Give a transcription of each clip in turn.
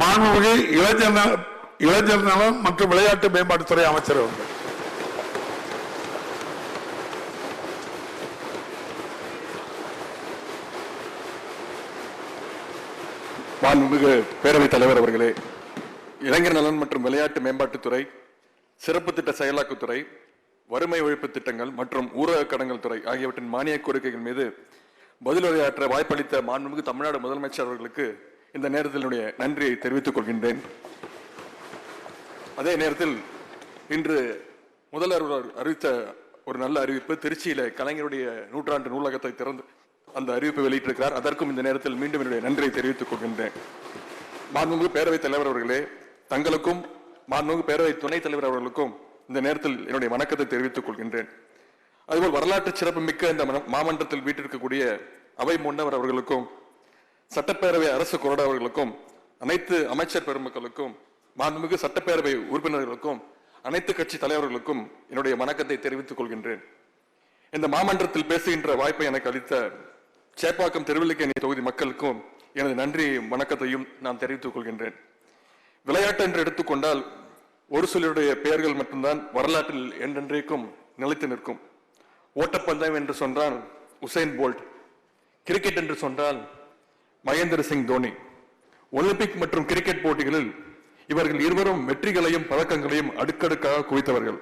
மாண்புமிகு இளைஞர் நலன் மற்றும் விளையாட்டு மேம்பாட்டுத்துறை அமைச்சர் அவர்கள். மாண்புமிகு பேரவைத் தலைவர் அவர்களே, இளைஞர் நலன் மற்றும் விளையாட்டு மேம்பாட்டுத்துறை, சிறப்பு திட்ட செயலாக்கத்துறை, வறுமை ஒழிப்பு திட்டங்கள் மற்றும் ஊரக கடன்கள் துறை ஆகியவற்றின் மானிய கோரிக்கைகள் மீது பதிலுரையாற்ற வாய்ப்பளித்த மாண்புமிகு தமிழ்நாடு முதலமைச்சர் அவர்களுக்கு இந்த நேரத்தில் என்னுடைய நன்றியை தெரிவித்துக் கொள்கின்றேன். அதே நேரத்தில் இன்று முதல்வர் அறிவித்த ஒரு நல்ல அறிவிப்பு, திருச்சியில கலைஞருடைய நூற்றாண்டு நூலகத்தை திறந்து அந்த அறிவிப்பை வெளியிட்டிருக்கிறார். அதற்கும் இந்த நேரத்தில் மீண்டும் என்னுடைய நன்றியை தெரிவித்துக் கொள்கின்றேன். மாண்புமிகு பேரவைத் தலைவர் அவர்களே, தங்களுக்கும் மாண்புமிகு பேரவை துணைத் தலைவர் அவர்களுக்கும் இந்த நேரத்தில் என்னுடைய வணக்கத்தை தெரிவித்துக் கொள்கின்றேன். அதுபோல் வரலாற்று சிறப்புமிக்க இந்த மாமன்றத்தில் வீட்டிற்கக்கூடிய அவை முன்னவர் அவர்களுக்கும், சட்டப்பேரவை அரசு கொறடா அவர்களுக்கும், அனைத்து அமைச்சர் பெருமக்களுக்கும், மாண்புமிகு சட்டப்பேரவை உறுப்பினர்களுக்கும், அனைத்து கட்சி தலைவர்களுக்கும் என்னுடைய வணக்கத்தை தெரிவித்துக் கொள்கின்றேன். இந்த மாமன்றத்தில் பேசுகின்ற வாய்ப்பை எனக்கு அளித்த சேப்பாக்கம் திருவல்லிக்கேணி தொகுதி மக்களுக்கும் எனது நன்றி வணக்கத்தையும் நான் தெரிவித்துக் கொள்கின்றேன். விளையாட்டு என்று எடுத்துக்கொண்டால் ஒரு சிலருடைய பெயர்கள் மட்டும்தான் வரலாற்றில் என்றென்றைக்கும் நிலைத்து நிற்கும். ஓட்டப்பந்தயம் என்று சொன்னால் உசைன் போல்ட், கிரிக்கெட் என்று சொன்னால் மகேந்திர சிங் தோனி. ஒலிம்பிக் மற்றும் கிரிக்கெட் போட்டிகளில் இவர்கள் இருவரும் வெற்றிகளையும் பதக்கங்களையும் அடுக்கடுக்காக குவித்தவர்கள்.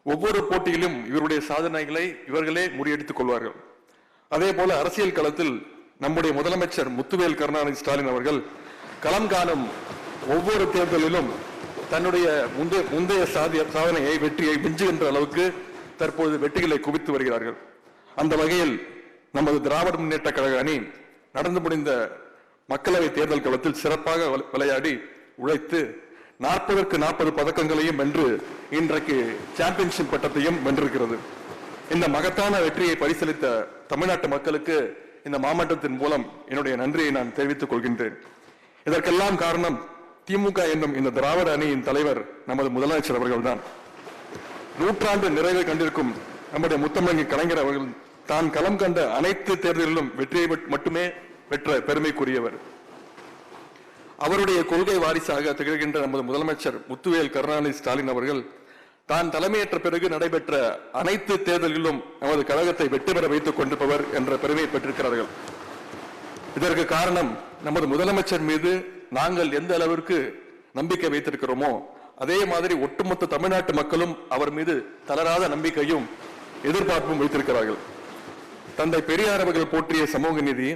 ஒவ்வொரு போட்டியிலும் இவருடைய சாதனைகளை இவர்களே முறியடித்துக் கொள்வார்கள். அதே போல அரசியல் களத்தில் நம்முடைய முதலமைச்சர் முத்துவேல் கருணாநிதி ஸ்டாலின் அவர்கள் களம் காணும் ஒவ்வொரு தேர்தலிலும் தன்னுடைய முந்தைய சாதனையை வெற்றியை மிஞ்சுகின்ற அளவுக்கு தற்போது வெற்றிகளை குவித்து வருகிறார்கள். அந்த வகையில் நமது திராவிட முன்னேற்ற கழக அணி நடந்து முடிந்த மக்களவை தேர்தல் களத்தில் சிறப்பாக விளையாடி உழைத்து 40க்கு 40 பதக்கங்களையும் வென்று இன்றைக்கு சாம்பியன்ஷிப் பட்டத்தையும் வென்றிருக்கிறது. இந்த மகத்தான வெற்றியை பரிசீலித்த தமிழ்நாட்டு மக்களுக்கு இந்த மாமன்றத்தின் மூலம் என்னுடைய நன்றியை நான் தெரிவித்துக் கொள்கின்றேன். இதற்கெல்லாம் காரணம் திமுக என்னும் இந்த திராவிட அணியின் தலைவர் நமது முதலமைச்சர் அவர்கள்தான். நூற்றாண்டு நிறைவை கண்டிருக்கும் நம்முடைய முத்தமிழ் கலைஞர் அவர்கள் தான் களம் கண்ட அனைத்து தேர்தலிலும் வெற்றியை மட்டுமே பெற்ற பெருமைக்குரியவர். அவருடைய கொள்கை வாரிசாக திகழ்கின்ற நமது முதலமைச்சர் முத்துவேல் கருணாநிதி ஸ்டாலின் அவர்கள் தான் தலைமையேற்ற பிறகு நடைபெற்ற அனைத்து தேர்தலிலும் நமது கழகத்தை வெற்றி பெற வைத்துக் கொண்டிருப்பவர் என்ற பெருமையை பெற்றிருக்கிறார்கள். இதற்கு காரணம் நமது முதலமைச்சர் மீது நாங்கள் எந்த அளவிற்கு நம்பிக்கை வைத்திருக்கிறோமோ அதே மாதிரி ஒட்டுமொத்த தமிழ்நாட்டு மக்களும் அவர் மீது தளராத நம்பிக்கையும் எதிர்பார்ப்பும் வைத்திருக்கிறார்கள். தந்தை பெரியார் அவர்கள் போற்றிய சமூக நீதி,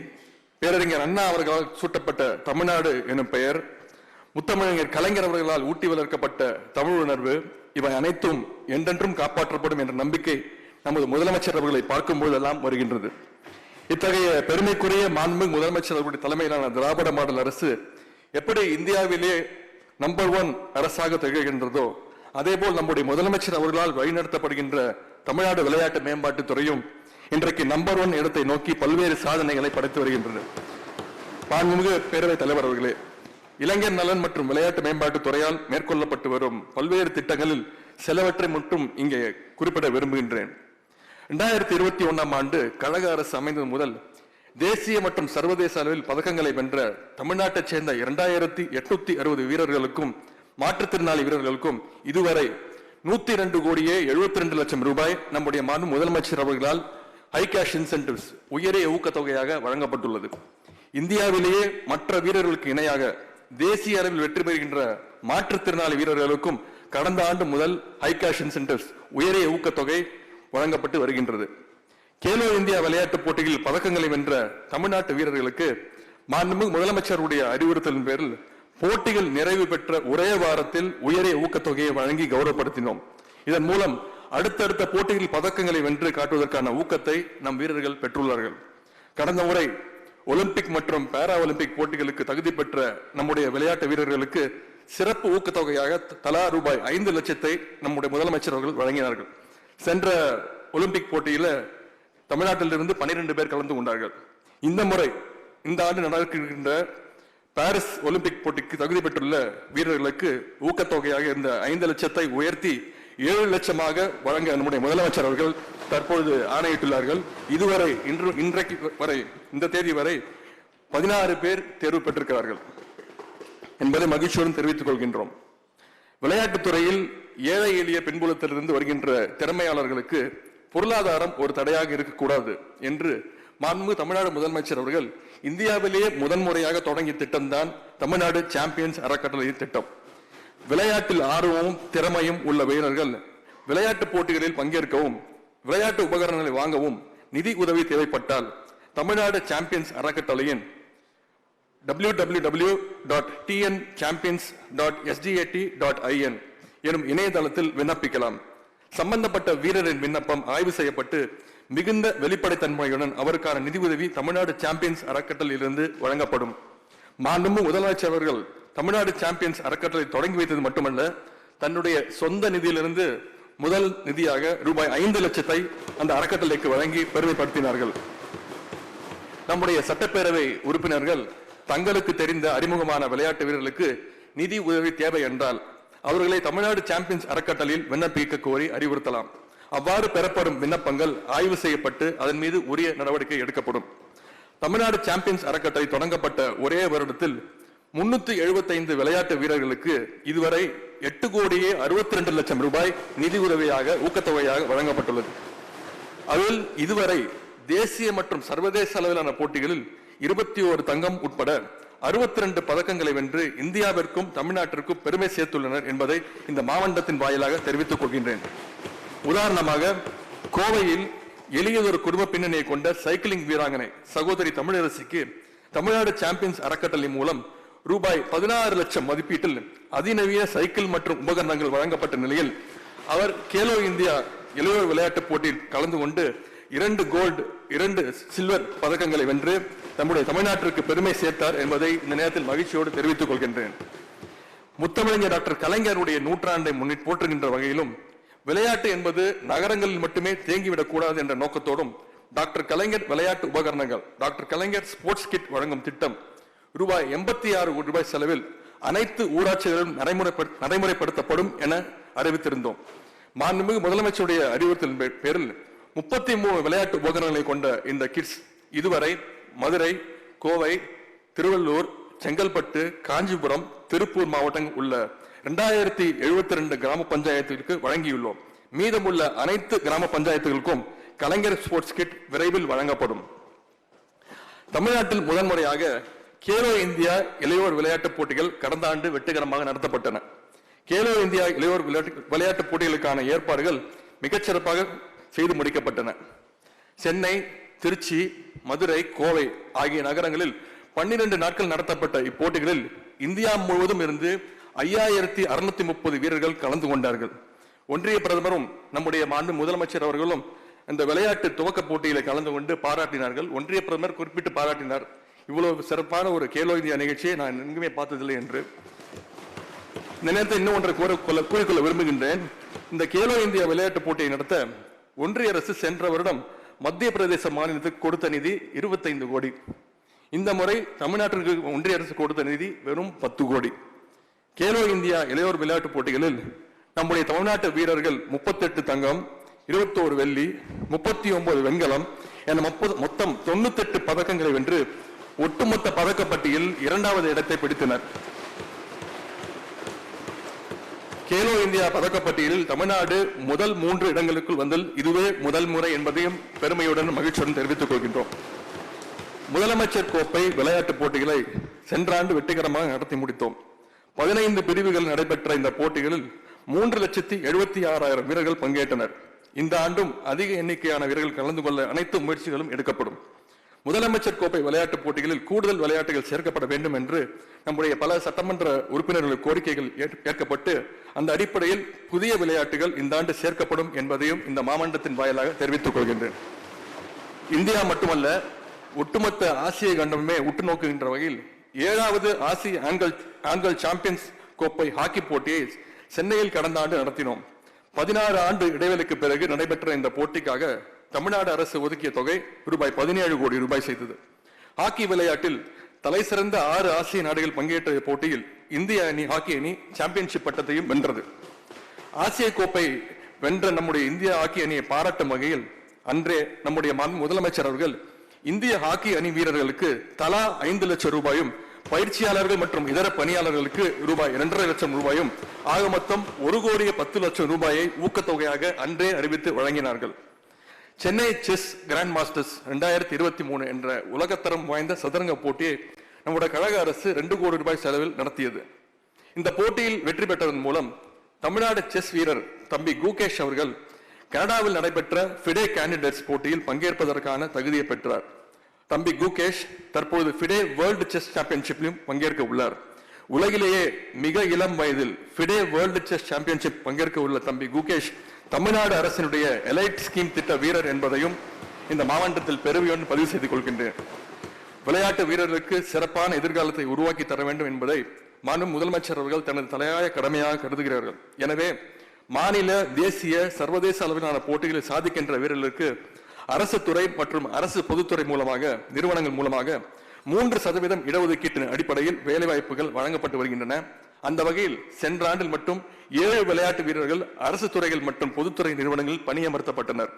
பேரறிஞர் அண்ணா அவர்களால் சூட்டப்பட்ட தமிழ்நாடு எனும் பெயர், முத்தமிழர் கலைஞர் அவர்களால் ஊட்டி வளர்க்கப்பட்ட தமிழ் உணர்வு, இவை அனைத்தும் என்றென்றும் காப்பாற்றப்படும் என்ற நம்பிக்கை நமது முதலமைச்சர் அவர்களை பார்க்கும் போதெல்லாம் வருகின்றது. இத்தகைய பெருமைக்குரிய மாண்புமிகு முதலமைச்சர் அவர்களுடைய தலைமையிலான திராவிட மாடல் அரசு எப்படி இந்தியாவிலே நம்பர் 1 அரசாக திகழ்கின்றதோ அதே போல் நம்முடைய முதலமைச்சர் அவர்களால் வழிநடத்தப்படுகின்ற தமிழ்நாடு விளையாட்டு மேம்பாட்டுத் துறையும் இன்றைக்கு நம்பர் 1 இடத்தை நோக்கி பல்வேறு சாதனைகளை படைத்து வருகின்றன. மாண்புமிகு பேரவைத் தலைவர் அவர்களே, இளைஞர் நலன் மற்றும் விளையாட்டு மேம்பாட்டுத் துறையால் மேற்கொள்ளப்பட்டு வரும் பல்வேறு திட்டங்களில் சிலவற்றை மட்டும் இங்கே குறிப்பிட விரும்புகின்றேன். 2021ஆம் ஆண்டு கழக அரசு அமைந்தது முதல் தேசிய மற்றும் சர்வதேச அளவில் பதக்கங்களை வென்ற தமிழ்நாட்டைச் சேர்ந்த 2860 வீரர்களுக்கும் மாற்றுத்திறனாளி வீரர்களுக்கும் இதுவரை 102 கோடியே 72 லட்சம் ரூபாய் நம்முடைய மாண்பு முதலமைச்சர் அவர்களால் ஹை கேஷ் இன்சென்டிவ்ஸ் உயரிய ஊக்கத்தொகையாக வழங்கப்பட்டுள்ளது. இந்தியாவிலேயே மற்ற வீரர்களுக்கு இணையாக தேசிய அளவில் வெற்றி பெறுகின்ற மாற்றுத்திறனாளி வீரர்களுக்கும் கடந்த ஆண்டு முதல் ஹை கேஷ் இன்சென்டிவ்ஸ் உயரிய ஊக்கத்தொகை வழங்கப்பட்டு வருகின்றது. கேலோ இந்தியா விளையாட்டுப் போட்டிகளில் பதக்கங்களை வென்ற தமிழ்நாட்டு வீரர்களுக்கு மாண்புமிகு முதலமைச்சருடைய அறிவுறுத்தலின் பேரில் போட்டிகள் நிறைவு பெற்ற ஒரே வாரத்தில் உயரிய ஊக்கத்தொகையை வழங்கி கௌரவப்படுத்தினோம். இதன் மூலம் அடுத்தடுத்த போட்டிகளில் பதக்கங்களை வென்று காட்டுவதற்கான ஊக்கத்தை நம் வீரர்கள் பெற்றுள்ளார்கள். கடந்த முறை ஒலிம்பிக் மற்றும் பாரா ஒலிம்பிக் போட்டிகளுக்கு தகுதி பெற்ற நம்முடைய விளையாட்டு வீரர்களுக்கு சிறப்பு ஊக்கத்தொகையாக தலா ரூபாய் 5 லட்சத்தை நம்முடைய முதலமைச்சர் அவர்கள் வழங்கினார்கள். சென்ற ஒலிம்பிக் போட்டியில தமிழ்நாட்டிலிருந்து 12 பேர் கலந்து கொண்டார்கள். இந்த ஆண்டு நடக்கின்ற பாரிஸ் ஒலிம்பிக் போட்டிக்கு தகுதி பெற்றுள்ள வீரர்களுக்கு ஊக்கத்தொகையாக இருந்த 5 லட்சத்தை உயர்த்தி 7 லட்சமாக வழங்க நம்முடைய முதலமைச்சர் அவர்கள் தற்பொழுது ஆணையிட்டுள்ளார்கள். இதுவரை இன்றைக்கு வரை இந்த தேதி வரை 16 பேர் தேர்வு பெற்றிருக்கிறார்கள். என்பதை மகிழ்ச்சியுடன் தெரிவித்துக் கொள்கின்றோம். விளையாட்டுத் துறையில் ஏழை எளிய பின்புலத்திலிருந்து வருகின்ற திறமையாளர்களுக்கு பொருளாதாரம் ஒரு தடையாக இருக்கக்கூடாது என்று மாண்புமிகு தமிழ்நாடு முதலமைச்சர் அவர்கள் இந்தியாவிலேயே முதன்முறையாக தொடங்கிய திட்டம்தான் தமிழ்நாடு சாம்பியன்ஸ் அறக்கட்டளை திட்டம். விளையாட்டில் ஆர்வமும் திறமையும் உள்ள வீரர்கள் விளையாட்டு போட்டிகளில் பங்கேற்கவும் விளையாட்டு உபகரணங்களை வாங்கவும் நிதி உதவி தேவைப்பட்டால் தமிழ்நாடு சாம்பியன்ஸ் அறக்கட்டளையின் www.tnchampions.sdat.in எனும் இணையதளத்தில் விண்ணப்பிக்கலாம். சம்பந்தப்பட்ட வீரரின் விண்ணப்பம் ஆய்வு செய்யப்பட்டு மிகுந்த வெளிப்படைத்தன்மையுடன் அவருக்கான நிதி உதவி தமிழ்நாடு சாம்பியன்ஸ் அறக்கட்டளையிலிருந்து வழங்கப்படும். மாண்புமிகு முதலமைச்சர் அவர்கள் தமிழ்நாடு சாம்பியன்ஸ் அறக்கட்டளை தொடங்கி வைத்தது மட்டுமல்ல, தன்னுடைய சொந்த நிதியிலிருந்து முதல் நிதியாக ரூபாய் 5 லட்சத்தை அந்த அறக்கட்டளைக்கு வழங்கி பெருமைப்படுத்தினார்கள். நம்முடைய சட்டப்பேரவை உறுப்பினர்கள் தங்களுக்கு தெரிந்த அறிமுகமான விளையாட்டு வீரர்களுக்கு நிதி உதவி தேவை என்றால் அவர்களை தமிழ்நாடு சாம்பியன்ஸ் அறக்கட்டளையில் விண்ணப்பிக்க கோரி அறிவுறுத்தலாம். அவ்வாறு பெறப்படும் விண்ணப்பங்கள் ஆய்வு செய்யப்பட்டு அதன் மீது உரிய நடவடிக்கை எடுக்கப்படும். தமிழ்நாடு சாம்பியன்ஸ் அறக்கட்டளை தொடங்கப்பட்ட ஒரே வருடத்தில் 375 விளையாட்டு வீரர்களுக்கு இதுவரை 8,62,00,000 ரூபாய் நிதி உதவியாக ஊக்கத்தொகையாக வழங்கப்பட்டுள்ளது. அதில் இதுவரை தேசிய மற்றும் சர்வதேச அளவிலான போட்டிகளில் 21 தங்கம் உட்பட 62 பதக்கங்களை வென்று இந்தியாவிற்கும் தமிழ்நாட்டிற்கும் பெருமை சேர்த்துள்ளனர் என்பதை இந்த மாவட்டத்தின் வாயிலாக தெரிவித்துக் கொள்கின்றேன். உதாரணமாக, கோவையில் எளியதொரு குடும்ப பின்னணியை கொண்ட சைக்கிளிங் வீராங்கனை சகோதரி தமிழரசிக்கு தமிழ்நாடு சாம்பியன்ஸ் அறக்கட்டளை மூலம் ரூபாய் 16 லட்சம் மதிப்பீட்டில் அதிநவீன சைக்கிள் மற்றும் உபகரணங்கள் வழங்கப்பட்ட நிலையில் அவர் கேலோ இந்தியா இளையோர் விளையாட்டுப் போட்டியில் கலந்து கொண்டு 2 கோல்டு 2 சில்வர் பதக்கங்களை வென்று நம்முடைய தமிழ்நாட்டிற்கு பெருமை சேர்த்தார் என்பதை இந்த நேரத்தில் மகிழ்ச்சியோடு தெரிவித்துக் கொள்கின்றேன். முத்தமிழர் டாக்டர் கலைஞருடைய நூற்றாண்டை முன்னிட்டு போற்றுகின்ற வகையிலும் விளையாட்டு என்பது நகரங்களில் மட்டுமே தேங்கிவிடக் கூடாது என்ற நோக்கத்தோடும் டாக்டர் கலைஞர் விளையாட்டு உபகரணங்கள் டாக்டர் கலைஞர் ஸ்போர்ட்ஸ் கிட் வழங்கும் திட்டம் ரூபாய் 86 கோடி ரூபாய் செலவில் அனைத்து ஊராட்சிகளிலும் நடைமுறைப்படுத்தப்படும் என அறிவித்திருந்தோம். மாண்புமிகு முதலமைச்சருடைய அறிவுறுத்தலின் பேரில் 33 விளையாட்டு உபகரணங்களை கொண்ட இந்த கிட்ஸ் இதுவரை மதுரை, கோவை, திருவள்ளூர், செங்கல்பட்டு, காஞ்சிபுரம், திருப்பூர் மாவட்டங்கள் உள்ள 2072 கிராம பஞ்சாயத்துகளுக்கு வழங்கியுள்ளோம். மீதமுள்ள அனைத்து கிராம பஞ்சாயத்துகளுக்கும் கலைஞர் ஸ்போர்ட்ஸ் கிட் விரைவில் வழங்கப்படும். தமிழ்நாட்டில் முதன்முறையாக கேலோ இந்தியா இளையோர் விளையாட்டுப் போட்டிகள் கடந்த ஆண்டு வெற்றிகரமாக நடத்தப்பட்டன. கேலோ இந்தியா இளையோர் விளையாட்டுப் போட்டிகளுக்கான ஏற்பாடுகள் மிகச்சிறப்பாக செய்து முடிக்கப்பட்டன. சென்னை, திருச்சி, மதுரை, கோவை ஆகிய நகரங்களில் 12 நாட்கள் நடத்தப்பட்ட இப்போட்டிகளில் இந்தியா முழுவதும் இருந்து 5630 வீரர்கள் கலந்து கொண்டார்கள். ஒன்றிய பிரதமரும் நம்முடைய மாண்பு முதலமைச்சர் அவர்களும் இந்த விளையாட்டு துவக்க போட்டியில கலந்து கொண்டு பாராட்டினார்கள். ஒன்றிய பிரதமர் குறிப்பிட்டு பாராட்டினார், இவ்வளவு சிறப்பான ஒரு கேலோ இந்தியா நிகழ்ச்சியை நான் எங்குமே பார்த்ததில்லை என்று. இந்த நேரத்தில் இன்னும் ஒன்றை கூறிக்கொள்ள விரும்புகின்றேன். இந்த கேலோ இந்தியா விளையாட்டு போட்டியை நடத்த ஒன்றிய அரசு சென்ற வருடம் மத்திய பிரதேச மாநிலத்துக்கு கொடுத்த நிதி 25 கோடி. இந்த முறை தமிழ்நாட்டிற்கு ஒன்றிய அரசு கொடுத்த நிதி வெறும் 10 கோடி. கேலோ இந்தியா இளையோர் விளையாட்டு போட்டிகளில் நம்முடைய தமிழ்நாட்டு வீரர்கள் 38 தங்கம், 21 வெள்ளி, 39 வெண்கலம் என மொத்தம் 98 பதக்கங்களை வென்று ஒட்டுமொத்த பதக்கப்பட்டியில் 2வது இடத்தை பிடித்தனர். கேலோ இந்தியா பதக்கப்பட்டியலில் தமிழ்நாடு முதல் 3 இடங்களுக்குள் வந்தல் இதுவே முதல் முறை என்பதையும் பெருமையுடன் மகிழ்ச்சியுடன் தெரிவித்துக் கொள்கின்றோம். முதலமைச்சர் கோப்பை விளையாட்டு போட்டிகளை சென்ற ஆண்டு வெற்றிகரமாக நடத்தி முடித்தோம். 15 பிரிவுகள் நடைபெற்ற இந்த போட்டிகளில் 3,76,000 வீரர்கள் பங்கேற்றனர். இந்த ஆண்டும் அதிக எண்ணிக்கையான வீரர்கள் கலந்து கொள்ள அனைத்து முயற்சிகளும் எடுக்கப்படும். முதலமைச்சர் கோப்பை விளையாட்டுப் போட்டிகளில் கூடுதல் விளையாட்டுகள் சேர்க்கப்பட வேண்டும் என்று நம்முடைய பல சட்டமன்ற உறுப்பினர்கள் கோரிக்கைகள் ஏற்கப்பட்டு அந்த அடிப்படையில் புதிய விளையாட்டுகள் இந்த ஆண்டு சேர்க்கப்படும் என்பதையும் இந்த மாமன்றத்தின் வாயிலாக தெரிவித்துக் கொள்கின்றேன். இந்தியா மட்டுமல்ல, ஒட்டுமொத்த ஆசிய கண்டமே உற்று நோக்குகின்ற வகையில் 7வது ஆசிய ஆண்கள் சாம்பியன்ஸ் கோப்பை ஹாக்கி போட்டியை சென்னையில் கடந்த ஆண்டு நடத்தினோம். 16 ஆண்டு இடைவெளிக்கு பிறகு நடைபெற்ற இந்த போட்டிக்காக தமிழ்நாடு அரசு ஒதுக்கிய தொகை ரூபாய் 17 கோடி ரூபாய் செய்தது. ஹாக்கி விளையாட்டில் தலை சிறந்த 6 ஆசிய நாடுகள் பங்கேற்ற போட்டியில் இந்திய ஹாக்கி அணி சாம்பியன்ஷிப் பட்டத்தையும் வென்றது. ஆசிய கோப்பை வென்ற நம்முடைய இந்திய ஹாக்கி அணியை பாராட்டும் வகையில் அன்றே நம்முடைய முதலமைச்சர் அவர்கள் இந்திய ஹாக்கி அணி வீரர்களுக்கு தலா 5 லட்சம் ரூபாயும் பயிற்சியாளர்கள் மற்றும் இதர பணியாளர்களுக்கு ரூபாய் 2.5 லட்சம் ரூபாயும் ஆக மொத்தம் 1,10,00,000 ரூபாயை ஊக்கத்தொகையாக அன்றே அறிவித்து வழங்கினார்கள். சென்னை செஸ் கிராண்ட் மாஸ்டர்ஸ் 2023 என்ற உலகத்தரம் வாய்ந்த சதுரங்க போட்டியை நம்முடைய கழக அரசு 2 கோடி ரூபாய் செலவில் நடத்தியது. இந்த போட்டியில் வெற்றி பெற்றதன் மூலம் தமிழ்நாடு செஸ் வீரர் தம்பி குகேஷ் அவர்கள் கனடாவில் நடைபெற்ற ஃபிடே கேண்டிடேட்ஸ் போட்டியில் பங்கேற்பதற்கான தகுதியை பெற்றார். தம்பி குகேஷ் தற்பொழுது ஃபிடே வேர்ல்டு செஸ் சாம்பியன்ஷிப்பிலும் பங்கேற்க உள்ளார். உலகிலேயே மிக இளம் வயதில் ஃபிடே வேர்ல்டு செஸ் சாம்பியன்ஷிப் பங்கேற்க உள்ள தம்பி குகேஷ் தமிழ்நாடு அரசினுடைய எலைட் ஸ்கீம் திட்ட வீரர் என்பதையும் இந்த மாவட்டத்தில் பெருமையுடன் பதிவு செய்து கொள்கின்றேன். விளையாட்டு வீரர்களுக்கு சிறப்பான எதிர்காலத்தை உருவாக்கி தர வேண்டும் என்பதை மாண்பு முதலமைச்சர் அவர்கள் தனது தலையாய கடமையாக கருதுகிறார்கள். எனவே மாநில, தேசிய, சர்வதேச அளவிலான போட்டிகளில் சாதிக்கின்ற வீரர்களுக்கு அரசு துறை மற்றும் அரசு பொதுத்துறை மூலமாக நிறுவனங்கள் மூலமாக 3% இடஒதுக்கீட்டின் அடிப்படையில் வேலைவாய்ப்புகள் வழங்கப்பட்டு வருகின்றன. அந்த வகையில் சென்ற ஆண்டில் மட்டும் 7 விளையாட்டு வீரர்கள் அரசு துறைகள் மற்றும் பொதுத்துறை நிறுவனங்களில் பணியமர்த்தப்பட்டனர்.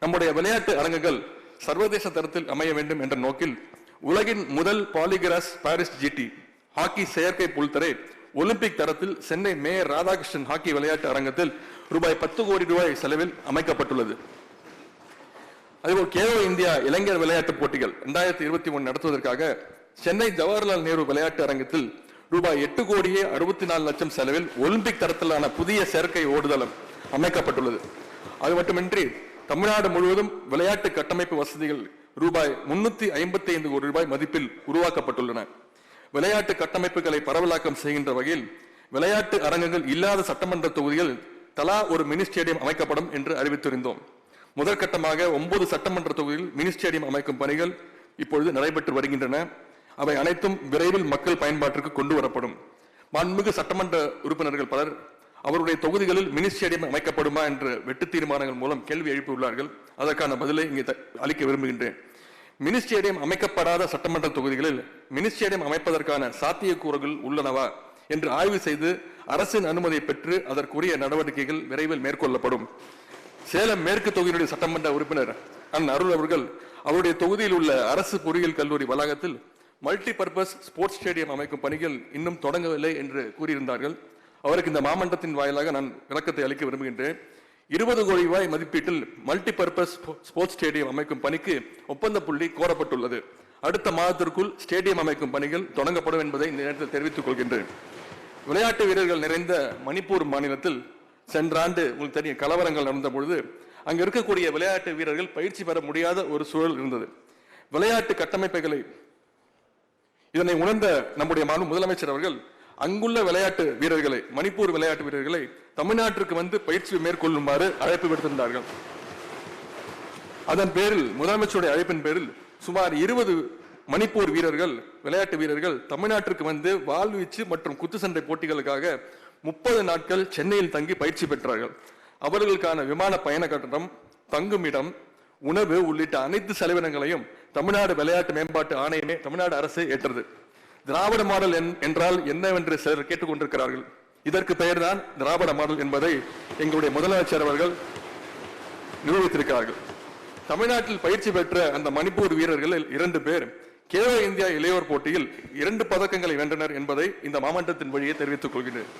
நம்முடைய விளையாட்டு அரங்குகள் சர்வதேச தரத்தில் அமைய வேண்டும் என்ற நோக்கில் உலகின் முதல் பாலிகிராஸ் பாரிஸ் GT ஹாக்கி செயற்கை புல்தரை ஒலிம்பிக் தரத்தில் சென்னை மேயர் ராதாகிருஷ்ணன் ஹாக்கி விளையாட்டு அரங்கத்தில் ரூபாய் 10 கோடி ரூபாய் செலவில் அமைக்கப்பட்டுள்ளது. அதேபோல் கேலோ இந்தியா இளைஞர் விளையாட்டு போட்டிகள் 2021 நடத்துவதற்காக சென்னை ஜவஹர்லால் நேரு விளையாட்டு அரங்கத்தில் ரூபாய் 8,64,00,000 செலவில் ஒலிம்பிக் தரத்திலான புதிய செயற்கை ஓடுதளம் அமைக்கப்பட்டுள்ளது. அது மட்டுமின்றி தமிழ்நாடு முழுவதும் விளையாட்டு கட்டமைப்பு வசதிகள் ரூபாய் 355 கோடி ரூபாய் மதிப்பில் உருவாக்கப்பட்டுள்ளன. விளையாட்டு கட்டமைப்புகளை பரவலாக்கம் செய்கின்ற வகையில் விளையாட்டு அரங்கங்கள் இல்லாத சட்டமன்ற தொகுதிகள் தலா ஒரு மினி ஸ்டேடியம் அமைக்கப்படும் என்று அறிவித்திருந்தோம். முதற்கட்டமாக 9 சட்டமன்ற தொகுதியில் மினி ஸ்டேடியம் அமைக்கும் பணிகள் இப்பொழுது நடைபெற்று வருகின்றன. அவை அனைத்தும் விரைவில் மக்கள் பயன்பாட்டிற்கு கொண்டு வரப்படும். மாண்புமிகு சட்டமன்ற உறுப்பினர்கள் பலர் அவருடைய தொகுதிகளில் மினி ஸ்டேடியம் அமைக்கப்படுமா என்று வெட்டு தீர்மானங்கள் மூலம் கேள்வி எழுப்பியுள்ளார்கள். அதற்கான பதிலை இங்கே அளிக்க விரும்புகின்றேன். மினி ஸ்டேடியம் அமைக்கப்படாத சட்டமன்ற தொகுதிகளில் மினி ஸ்டேடியம் அமைப்பதற்கான சாத்தியக்கூறுகள் உள்ளனவா என்று ஆய்வு செய்து அரசின் அனுமதியை பெற்று அதற்குரிய நடவடிக்கைகள் விரைவில் மேற்கொள்ளப்படும். சேலம் மேற்கு தொகுதியுடைய சட்டமன்ற உறுப்பினர் அருள் அவர்கள் அவருடைய தொகுதியில் உள்ள அரசு பொறியியல் கல்லூரி வளாகத்தில் மல்டி பர்பஸ் ஸ்போர்ட்ஸ் ஸ்டேடியம் அமைக்கும் பணிகள் இன்னும் தொடங்கவில்லை என்று கூறியிருந்தார்கள். அவருக்கு இந்த மாமன்றத்தின் வாயிலாக நான் விளக்கத்தை அளிக்க விரும்புகின்றேன். 20 கோடி ரூபாய் மதிப்பீட்டில் மல்டி பர்பஸ் ஸ்போர்ட்ஸ் ஸ்டேடியம் அமைக்கும் பணிக்கு ஒப்பந்த புள்ளி கோரப்பட்டுள்ளது. அடுத்த மாதத்திற்குள் ஸ்டேடியம் அமைக்கும் பணிகள் தொடங்கப்படும் என்பதை இந்த நேரத்தில் தெரிவித்துக் கொள்கின்றேன். விளையாட்டு வீரர்கள் நிறைந்த மணிப்பூர் மாநிலத்தில் சென்ற ஆண்டு உங்களுக்கு தெரியும் கலவரங்கள் நடந்த பொழுது அங்கு இருக்கக்கூடிய விளையாட்டு வீரர்கள் பயிற்சி பெற முடியாத ஒரு சூழல் இருந்தது. விளையாட்டு கட்டமைப்புகளை இதனை உணர்ந்த நம்முடைய முதலமைச்சர் அவர்கள் அங்குள்ள விளையாட்டு வீரர்களை, மணிப்பூர் விளையாட்டு வீரர்களை தமிழ்நாட்டிற்கு வந்து பயிற்சி மேற்கொள்ளுமாறு அழைப்பு விடுத்திருந்தார்கள். அதன் பேரில் முதலமைச்சருடைய அழைப்பின் பேரில் சுமார் 20 மணிப்பூர் வீரர்கள், விளையாட்டு வீரர்கள் தமிழ்நாட்டிற்கு வந்து வாள்வீச்சு மற்றும் குத்துச்சண்டை போட்டிகளுக்காக 30 நாட்கள் சென்னையில் தங்கி பயிற்சி பெற்றார்கள். அவர்களுக்கான விமான பயண கட்டணம், தங்குமிடம், உணவு உள்ளிட்ட அனைத்து செலவினங்களையும் தமிழ்நாடு விளையாட்டு மேம்பாட்டு ஆணையமே தமிழ்நாடு அரசு ஏற்றது. திராவிட மாடல் என்றால் என்னவென்று சிலர் கேட்டுக்கொண்டிருக்கிறார்கள். இதற்கு பெயர்தான் திராவிட மாடல் என்பதை எங்களுடைய முதலமைச்சர் அவர்கள் நிரூபித்திருக்கிறார்கள். தமிழ்நாட்டில் பயிற்சி பெற்ற அந்த மணிப்பூர் வீரர்களில் 2 பேர் கேலோ இந்தியா இளையோர் போட்டியில் 2 பதக்கங்களை வென்றனர் என்பதை இந்த மாவட்டத்தின் வழியே தெரிவித்துக் கொள்கிறேன்.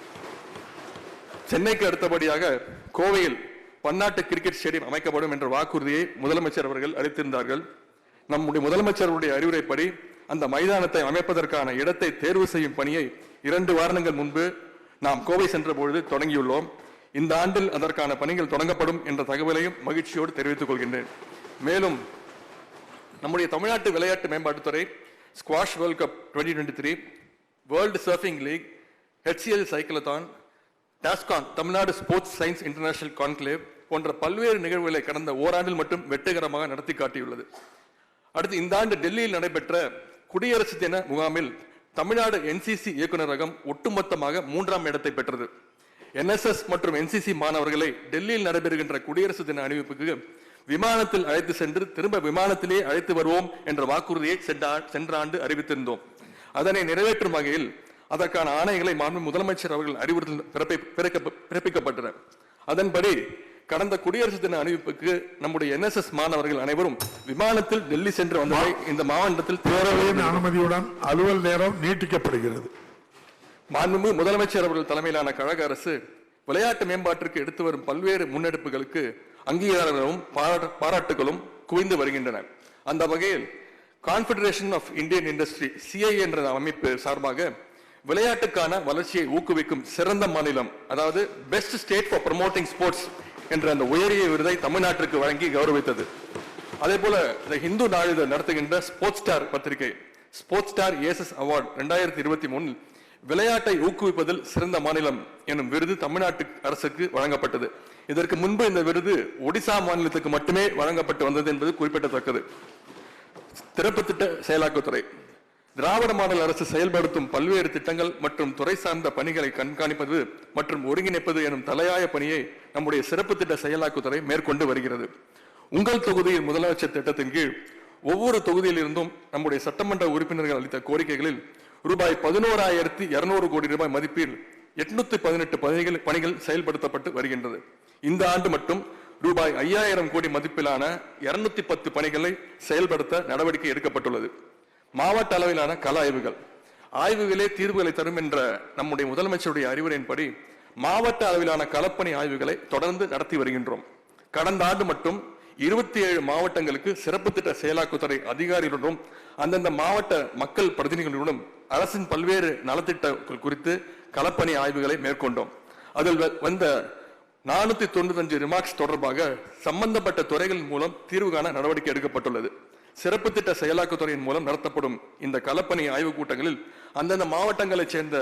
சென்னைக்கு அடுத்தபடியாக கோவையில் பன்னாட்டு கிரிக்கெட் ஸ்டேடியம் அமைக்கப்படும் என்ற வாக்குறுதியை முதலமைச்சர் அவர்கள் அளித்திருந்தார்கள். நம்முடைய முதலமைச்சருடைய அறிவுரைப்படி அந்த மைதானத்தை அமைப்பதற்கான இடத்தை தேர்வு செய்யும் பணியை 2 வாரங்கள் முன்பு நாம் கோவை சென்ற பொழுது தொடங்கியுள்ளோம். இந்த ஆண்டில் அதற்கான பணிகள் தொடங்கப்படும் என்ற தகவலையும் மகிழ்ச்சியோடு தெரிவித்துக் கொள்கின்றேன். மேலும் நம்முடைய தமிழ்நாட்டு விளையாட்டு மேம்பாட்டுத்துறை squash world cup 2023, world surfing league, HCL cyclothon, டாஸ்கான் Tamil Nadu sports science international conclave போன்ற பல்வேறு நிகழ்வுகளை கடந்த ஓராண்டில் மட்டும் வெற்றிகரமாக நடத்தி காட்டியுள்ளது. அடுத்து இந்த ஆண்டு டெல்லியில் நடைபெற்ற குடியரசு தின முகாமில் தமிழ்நாடு NCC இயக்குநரகம் ஒட்டுமொத்தமாக 3ஆம் இடத்தை பெற்றது. NSS மற்றும் NCC மாணவர்களை டெல்லியில் நடைபெறுகின்ற குடியரசு தின அணிவிப்புக்கு விமானத்தில் அழைத்து சென்று திரும்ப விமானத்திலே அழைத்து வருவோம் என்ற வாக்குறுதியை சென்ற ஆண்டு அறிவித்திருந்தோம். அதனை நிறைவேற்றும் வகையில் அதற்கான ஆணைகளை மாண்பு முதலமைச்சர் அவர்கள் அறிவுறுத்தல் பிறப்பிக்கப்பட்டன. அதன்படி கடந்த குடியரசு தின அணிவிப்புக்கு நம்முடைய NSS மாணவர்கள் அனைவரும் விமானத்தில் டெல்லி சென்று வந்ததை இந்த மாவட்டத்தில் பேரவையின் அனுமதியுடன் அலுவல் நேரம் நீட்டிக்கப்படுகிறது. மாண்புமிகு முதலமைச்சர் அவர்கள் தலைமையிலான கழக அரசு விளையாட்டு மேம்பாட்டிற்கு எடுத்து வரும் பல்வேறு முன்னெடுப்புகளுக்கு அங்கீகாரங்களும் பாராட்டுகளும் குவிந்து வருகின்றன. அந்த வகையில் confederation of Indian industry CII என்ற அமைப்பு சார்பாக விளையாட்டுக்கான வளர்ச்சியை ஊக்குவிக்கும் சிறந்த மாநிலம், அதாவது best state for promoting sports என்ற அந்த உயரிய விருதை தமிழ்நாட்டிற்கு வழங்கி கௌரவித்தது. அதே போல இந்த இந்து நாளிதழ் நடத்துகின்ற ஸ்போர்ட்ஸ் ஸ்டார் பத்திரிகை ஸ்போர்ட்ஸ் ஸ்டார் ஏசஸ் அவார்டு 2023 விளையாட்டை ஊக்குவிப்பதில் சிறந்த மாநிலம் எனும் விருது தமிழ்நாட்டு அரசுக்கு வழங்கப்பட்டது. இதற்கு முன்பு இந்த விருது ஒடிசா மாநிலத்துக்கு மட்டுமே வழங்கப்பட்டு வந்தது என்பது குறிப்பிடத்தக்கது. சிறப்பு திட்ட செயலாக்கத்துறை திராவிட மாடல் அரசு செயல்படுத்தும் பல்வேறு திட்டங்கள் மற்றும் துறை சார்ந்த பணிகளை கண்காணிப்பது மற்றும் ஒருங்கிணைப்பது எனும் தலையாய பணியை நம்முடைய சிறப்பு திட்ட செயலாக்கத்துறை மேற்கொண்டு வருகிறது. உங்கள் தொகுதியில் முதலமைச்சர் திட்டத்தின் கீழ் ஒவ்வொரு தொகுதியில் இருந்தும் நம்முடைய சட்டமன்ற உறுப்பினர்கள் அளித்த கோரிக்கைகளில் ரூபாய் 11,200 கோடி ரூபாய் மதிப்பில் 818 பணிகள் செயல்படுத்தப்பட்டு வருகின்றது. இந்த ஆண்டு மட்டும் ரூபாய் 5,000 கோடி மதிப்பிலான 210 பணிகளை செயல்படுத்த நடவடிக்கை எடுக்கப்பட்டுள்ளது. மாவட்ட அளவிலான கள ஆய்வுகளே தீர்வுகளை தரும் என்ற நம்முடைய முதலமைச்சருடைய அறிவுரையின்படி மாவட்ட அளவிலான களப்பணி ஆய்வுகளை தொடர்ந்து நடத்தி வருகின்றோம். கடந்த ஆண்டு மட்டும் 27 மாவட்டங்களுக்கு சிறப்பு திட்ட செயலாக்குத்துறை அதிகாரிகளுடன் அந்தந்த மாவட்ட மக்கள் பிரதிநிதிகளுடன் அரசின் பல்வேறு நலத்திட்டங்கள் குறித்து களப்பணி ஆய்வுகளை மேற்கொண்டோம். அதில் வந்த 495 ரிமார்க்ஸ் தொடர்பாக சம்பந்தப்பட்ட துறைகள் மூலம் தீர்வு காண நடவடிக்கை எடுக்கப்பட்டுள்ளது. சிறப்பு திட்ட செயலாக்கத்துறையின் மூலம் நடத்தப்படும் இந்த களப்பணி ஆய்வுக் கூட்டங்களில் அந்தந்த மாவட்டங்களைச் சேர்ந்த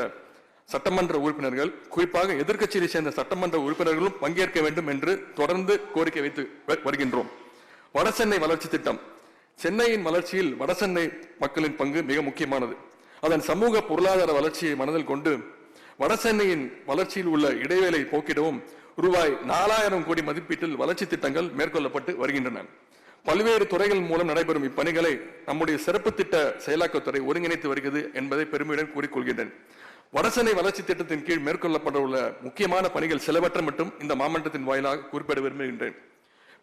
சட்டமன்ற உறுப்பினர்கள், குறிப்பாக எதிர்க்கட்சியை சேர்ந்த சட்டமன்ற உறுப்பினர்களும் பங்கேற்க வேண்டும் என்று தொடர்ந்து கோரிக்கை வைத்து வருகின்றோம். வடசென்னை வளர்ச்சி திட்டம் சென்னையின் வளர்ச்சியில் வடசென்னை மக்களின் பங்கு மிக முக்கியமானது. அதன் சமூக பொருளாதார வளர்ச்சியை மனதில் கொண்டு வடசென்னையின் வளர்ச்சியில் உள்ள இடைவேளை போக்கிடவும் ரூபாய் 4,000 கோடி மதிப்பீட்டில் வளர்ச்சி திட்டங்கள் மேற்கொள்ளப்பட்டு வருகின்றன. பல்வேறு துறைகள் மூலம் நடைபெறும் இப்பணிகளை நம்முடைய சிறப்பு திட்ட செயலாக்கத்துறை ஒருங்கிணைத்து வருகிறது என்பதை பெருமையுடன் கூறிக்கொள்கின்றேன். வடசென்னை வளர்ச்சி திட்டத்தின் கீழ் மேற்கொள்ளப்பட உள்ள முக்கியமான பணிகள் சிலவற்றை மட்டும் இந்த மாவட்டத்தின் வாயிலாக குறிப்பிட விரும்புகின்றேன்.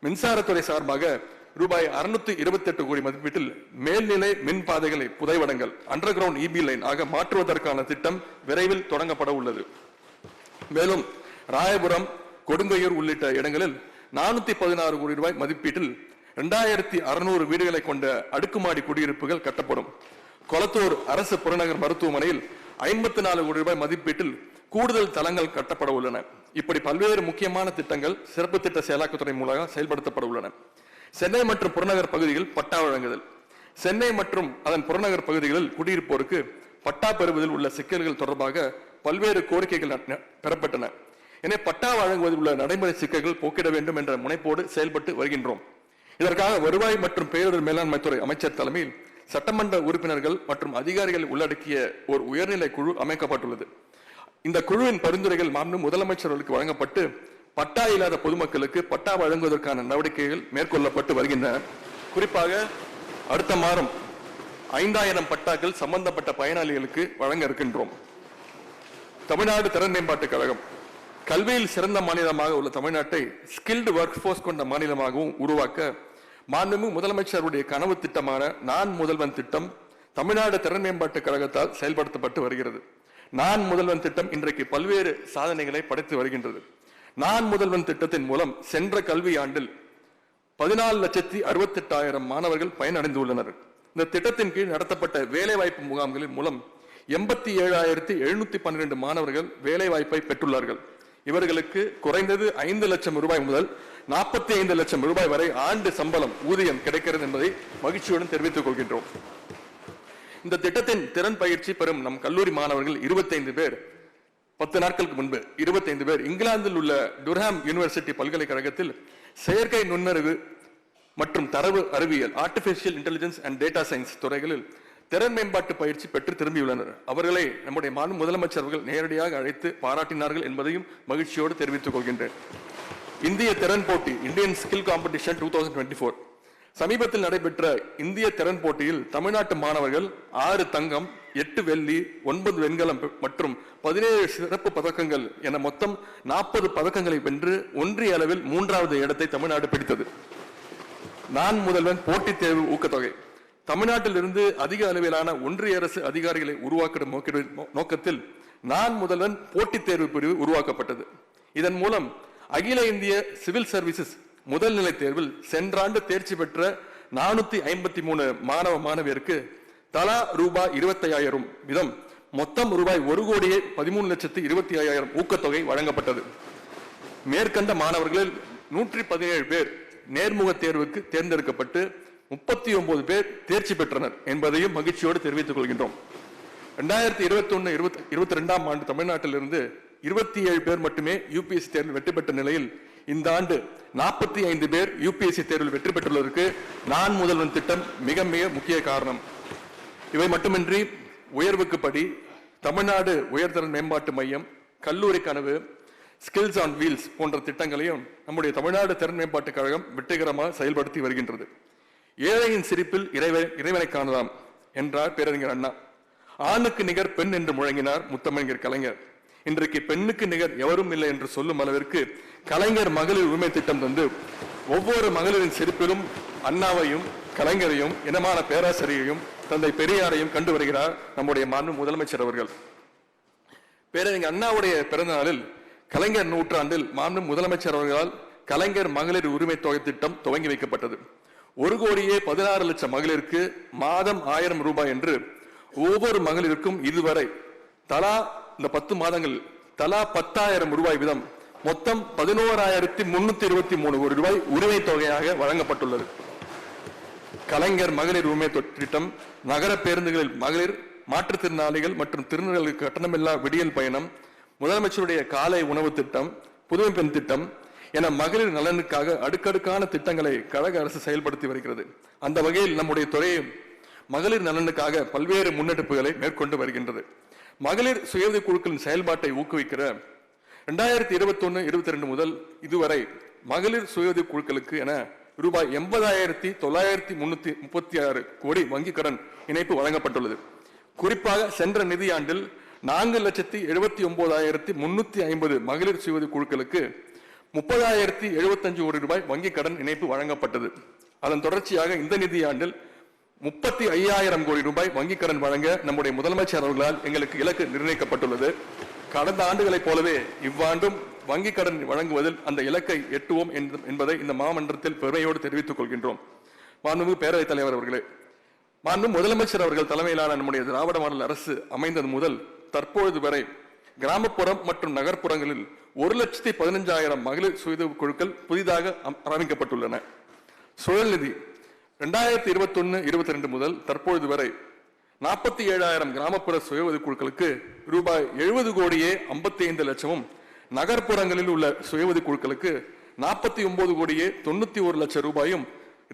மின்சாரத்துறை சார்பாக ரூபாய் 628 கோடி மதிப்பீட்டில் மேல்நிலை மின் பாதைகளை புதைவடங்கள் அண்டர் கிரவுண்ட் EB லைன் ஆக மாற்றுவதற்கான திட்டம் விரைவில் தொடங்கப்பட உள்ளது. மேலும் ராயபுரம், கொடுங்கையூர் உள்ளிட்ட இடங்களில் 416 கோடி ரூபாய் மதிப்பீட்டில் 2600 வீடுகளை கொண்ட அடுக்குமாடி குடியிருப்புகள் கட்டப்படும். கொளத்தூர் அரசு புறநகர் மருத்துவமனையில் 54 கோடி ரூபாய் மதிப்பீட்டில் கூடுதல் தளங்கள் கட்டப்பட உள்ளன. இப்படி பல்வேறு முக்கியமான திட்டங்கள் சிறப்பு திட்ட செயலாக்கத்துறை மூலமாக செயல்படுத்தப்பட உள்ளன. சென்னை மற்றும் புறநகர் பகுதியில் பட்டா வழங்குதல் சென்னை மற்றும் அதன் புறநகர் பகுதிகளில் குடியிருப்போருக்கு பட்டா பெறுவதில் உள்ள சிக்கல்கள் தொடர்பாக பல்வேறு கோரிக்கைகள் பெறப்பட்டன. எனவே பட்டா வழங்குவதில் உள்ள நடைமுறை சிக்கல்கள் போக்கிட வேண்டும் என்ற முனைப்போடு செயல்பட்டு வருகின்றோம். இதற்காக வருவாய் மற்றும் பேரிடர் மேலாண்மை துறை அமைச்சர் தலைமையில் சட்டமன்ற உறுப்பினர்கள் மற்றும் அதிகாரிகள் உள்ளடக்கிய ஒரு உயர்நிலை குழு அமைக்கப்பட்டுள்ளது. இந்த குழுவின் பரிந்துரைகள் மாண்புமிகு முதலமைச்சர்களுக்கு வழங்கப்பட்டு பட்டா இல்லாத பொதுமக்களுக்கு பட்டா வழங்குவதற்கான நடவடிக்கைகள் மேற்கொள்ளப்பட்டு வருகின்றன. குறிப்பாக அடுத்த மாதம் 5,000 பட்டாக்கள் சம்பந்தப்பட்ட பயனாளிகளுக்கு வழங்க இருக்கின்றோம். தமிழ்நாடு திறன் மேம்பாட்டு கழகம் கல்வியில் சிறந்த மாநிலமாக உள்ள தமிழ்நாட்டை ஸ்கில்டு ஒர்க் போர்ஸ் கொண்ட மாநிலமாகவும் உருவாக்க மாண்புமிகு முதலமைச்சருடைய கனவு திட்டமான நான் முதல்வன் திட்டம் தமிழ்நாடு திறன் மேம்பாட்டு கழகத்தால் செயல்படுத்தப்பட்டு வருகிறது. நான் முதல்வன் திட்டம் இன்றைக்கு பல்வேறு சாதனைகளை படைத்து வருகின்றது. நான் முதல்வன் திட்டத்தின் மூலம் சென்ற கல்வி ஆண்டில் 14,68,000 மாணவர்கள் பயனடைந்துள்ளனர். இந்த திட்டத்தின் கீழ் நடத்தப்பட்ட வேலைவாய்ப்பு முகாம்களின் மூலம் 87,712 மாணவர்கள் வேலை வாய்ப்பை பெற்றுள்ளார்கள். இவர்களுக்கு குறைந்தது 5 லட்சம் ரூபாய் முதல் 45 லட்சம் ரூபாய் வரை ஆண்டு சம்பளம் ஊதியம் கிடைக்கிறது என்பதை மகிழ்ச்சியுடன் தெரிவித்துக் கொள்கின்றோம். இந்த திட்டத்தின் திறன் பயிற்சி பெறும் நம் கல்லூரி மாணவர்கள் 25 பேர் 10 நாட்களுக்கு முன்பு 25 பேர் இங்கிலாந்தில் உள்ள டுர்ஹாம் யூனிவர்சிட்டி பல்கலைக்கழகத்தில் செயற்கை நுண்ணறிவு மற்றும் தரவு அறிவியல் artificial intelligence and data science துறைகளில் திறன் மேம்பாட்டு பயிற்சி பெற்று திரும்பியுள்ளனர். அவர்களை நம்முடைய மாநில முதலமைச்சர் அவர்கள் நேரடியாக அழைத்து பாராட்டினார்கள் என்பதையும் மகிழ்ச்சியோடு தெரிவித்துக் கொள்கின்றேன். இந்திய திறன் போட்டி இந்தியன் ஸ்கில் காம்படிஷன் 2024 சமீபத்தில் நடைபெற்ற இந்திய திறன் போட்டியில் தமிழ்நாட்டு மாணவர்கள் 6 தங்கம், 8 வெள்ளி, 9 வெண்கலம் மற்றும் 17 சிறப்பு பதக்கங்கள் என மொத்தம் 40 பதக்கங்களை வென்று ஒன்றிய அளவில் 3வது இடத்தை தமிழ்நாடு பிடித்தது. நான் முதல்வன் போட்டித் தேர்வு ஊக்கத்தொகை தமிழ்நாட்டில் இருந்து அதிக அளவிலான ஒன்றிய அரசு அதிகாரிகளை உருவாக்கும் நோக்கத்தில் நான் முதல்வன் போட்டித் தேர்வு பிரிவு உருவாக்கப்பட்டது. இதன் மூலம் அகில இந்திய சிவில் சர்வீசஸ் முதல் நிலை தேர்வில் சென்ற ஆண்டு தேர்ச்சி பெற்ற 453 மாணவ மாணவியருக்கு தலா ரூபாய் 25,000 வீதம் மொத்தம் ரூபாய் 1,13,25,000 ஊக்கத்தொகை வழங்கப்பட்டது. மேற்கண்ட மாணவர்களில் 117 பேர் நேர்முக தேர்வுக்கு தேர்ந்தெடுக்கப்பட்டு 39 பேர் தேர்ச்சி பெற்றனர் என்பதையும் மகிழ்ச்சியோடு தெரிவித்துக் கொள்கின்றோம். 2021-22 ஆண்டு தமிழ்நாட்டிலிருந்து 27 பேர் மட்டுமே யூபிஎஸ்சி தேர்வில் வெற்றி பெற்ற நிலையில் இந்த ஆண்டு 45 பேர் யூபிஎஸ்சி தேர்வில் வெற்றி பெற்றுள்ளதற்கு நான் முதல்வன் திட்டம் மிக மிக முக்கிய காரணம். இவை மட்டுமின்றி உயர்வுக்கு படி, தமிழ்நாடு உயர்திறன் மேம்பாட்டு மையம், கல்லூரி கனவு, ஸ்கில்ஸ் ஆன் வீல்ஸ் போன்ற திட்டங்களையும் நம்முடைய தமிழ்நாடு திறன் மேம்பாட்டு கழகம் வெற்றிகரமாக செயல்படுத்தி வருகின்றது. ஏழையின் சிரிப்பில் இறைவனை காணலாம் என்றார் பேரறிஞர் அண்ணா. ஆணுக்கு நிகர் பெண் என்று முழங்கினார் முத்தமிழர் கலைஞர். இன்றைக்கு பெண்ணுக்கு நிகர் எவரும் இல்லை என்று சொல்லும் அளவிற்கு கலைஞர் மகளிர் உரிமை திட்டம் தந்து ஒவ்வொரு மகளிரின் சிரிப்பிலும் அண்ணாவையும் கலைஞரையும் இனமான பேராசிரியரையும் தந்தை பெரியாரையும் கண்டு வருகிறார் நம்முடைய மாண்பு முதலமைச்சர் அவர்கள். பேரறிஞர் அண்ணாவுடைய பிறந்த நாளில் கலைஞர் நூற்றாண்டில் மாண்பு முதலமைச்சர் அவர்களால் கலைஞர் மகளிர் உரிமை தொகை திட்டம் துவங்கி வைக்கப்பட்டது. 1,16,00,000 மகளிருக்கு மாதம் 1,000 ரூபாய் என்று ஒவ்வொரு மகளிருக்கும் இதுவரை தலா இந்த 10 மாதங்கள் தலா 10,000 ரூபாய் வீதம் மொத்தம் 11,323 கோடி ரூபாய் உரிமை தொகையாக வழங்கப்பட்டுள்ளது. கலைஞர் மகளிர் உரிமை திட்டம், நகர பேருந்துகளில் மகளிர், மாற்றுத்திறனாளிகள் மற்றும் திருநர்களுக்கு கட்டணமில்லா விடியல் பயணம், முதலமைச்சருடைய காலை உணவு திட்டம், புதுமை பெண் திட்டம் என மகளிர் நலனுக்காக அடுக்கடுக்கான திட்டங்களை கழக அரசு செயல்படுத்தி வருகிறது. அந்த வகையில் நம்முடைய துறை மகளிர் நலனுக்காக பல்வேறு முன்னெடுப்புகளை மேற்கொண்டு வருகின்றது. மகளிர் சுயஉதவி குழுக்களின் செயல்பாட்டை ஊக்குவிக்கிற 2021-22 முதல் இதுவரை மகளிர் சுயஉதவி குழுக்களுக்கு என ரூபாய் 80,936 கோடி வங்கிக் கடன் இணைப்பு வழங்கப்பட்டுள்ளது. குறிப்பாக சென்ற நிதியாண்டில் 4,79,350 மகளிர் சுயஉதவி குழுக்களுக்கு 30,075 கோடி ரூபாய் வங்கிக் கடன் இணைப்பு வழங்கப்பட்டது. அதன் தொடர்ச்சியாக இந்த நிதியாண்டில் 35,000 கோடி ரூபாய் வங்கிக் கடன் வழங்க நம்முடைய முதலமைச்சர் அவர்களால் எங்களுக்கு இலக்கு நிர்ணயிக்கப்பட்டுள்ளது. கடந்த ஆண்டுகளைப் போலவே இவ்வாண்டும் வங்கிக் கடன் வழங்குவதில் அந்த இலக்கை எட்டுவோம் என்பதை இந்த மாமன்றத்தில் பெருமையோடு தெரிவித்துக் கொள்கின்றோம். மாண்புமிகு பேரவைத் தலைவர் அவர்களே, மாண்பு முதலமைச்சர் அவர்கள் தலைமையிலான நம்முடைய திராவிட மாடல் அரசு அமைந்தது முதல் தற்பொழுது வரை கிராமப்புறம் மற்றும் நகர்ப்புறங்களில் 1,15,000 மகளிர் சுயஉதவி குழுக்கள் புதிதாக ஆரம்பிக்கப்பட்டுள்ளன. சுழல் நிதி 2021-22 முதல் தற்பொழுது வரை 47,000 கிராமப்புற சுய உதவி குழுக்களுக்கு ரூபாய் 70,55,00,000, நகர்ப்புறங்களில் உள்ள சுய உதவி குழுக்களுக்கு 49,91,00,000 ரூபாயும்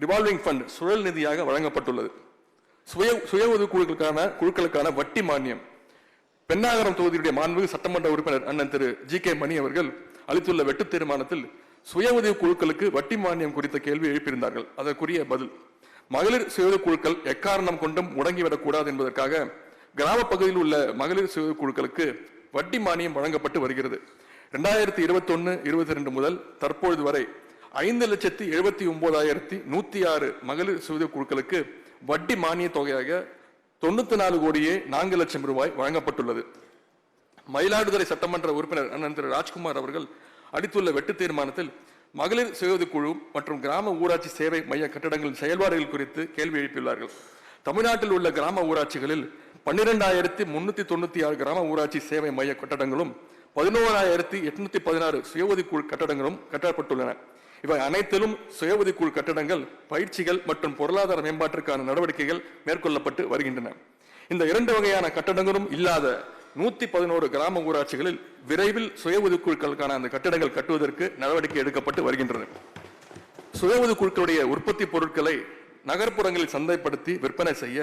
ரிவால்விங் ஃபண்ட் சுழல் நிதியாக வழங்கப்பட்டுள்ளது. சுய உதவி குழுக்களுக்கான வட்டி மானியம் பெண்ணாகரம் தொகுதியுடைய மாண்புமிகு சட்டமன்ற உறுப்பினர் அண்ணன் திரு GK மணி அவர்கள் அளித்துள்ள வெட்டு தீர்மானத்தில் சுய உதவி குழுக்களுக்கு வட்டி மானியம் குறித்த கேள்வி எழுப்பியிருந்தார்கள். அதற்குரிய பதில்: மகளிர் சுய உதவி குழுக்கள் எக்காரணம் கொண்டும் முடங்கிவிடக் கூடாது என்பதற்காக கிராம பகுதியில் உள்ள மகளிர் சுய உதவி குழுக்களுக்கு வட்டி மானியம் வழங்கப்பட்டு வருகிறது. 2021-22 முதல் தற்பொழுது வரை 5,79,106 மகளிர் சுய உதவி குழுக்களுக்கு வட்டி மானிய தொகையாக 94,04,00,000 ரூபாய் வழங்கப்பட்டுள்ளது. மயிலாடுதுறை சட்டமன்ற உறுப்பினர் அண்ணன் திரு ராஜ்குமார் அவர்கள் அளித்துள்ள வெட்டு தீர்மானத்தில் மகளிர் சுய உதவி குழு மற்றும் கிராம ஊராட்சி சேவை மைய கட்டடங்களின் செயல்பாடுகள் குறித்து கேள்வி எழுப்பியுள்ளார்கள். தமிழ்நாட்டில் உள்ள கிராம ஊராட்சிகளில் 12,396 கிராம ஊராட்சி சேவை மைய கட்டடங்களும் 11,816 சுய உதவி குழு கட்டடங்களும் கட்டப்பட்டுள்ளன. இவை அனைத்திலும் சுய உதவி குழு கட்டடங்கள், பயிற்சிகள் மற்றும் பொருளாதார மேம்பாட்டிற்கான நடவடிக்கைகள் மேற்கொள்ளப்பட்டு வருகின்றன. இந்த 2 வகையான கட்டடங்களும் இல்லாத 111 கிராம ஊராட்சிகளில் விரைவில் சுய உதவி குழுக்களுக்கான அந்த கட்டடங்கள் கட்டுவதற்கு நடவடிக்கை எடுக்கப்பட்டு வருகின்றன. சுய உதவி குழுக்களுடைய உற்பத்தி பொருட்களை நகர்ப்புறங்களில் சந்தைப்படுத்தி விற்பனை செய்ய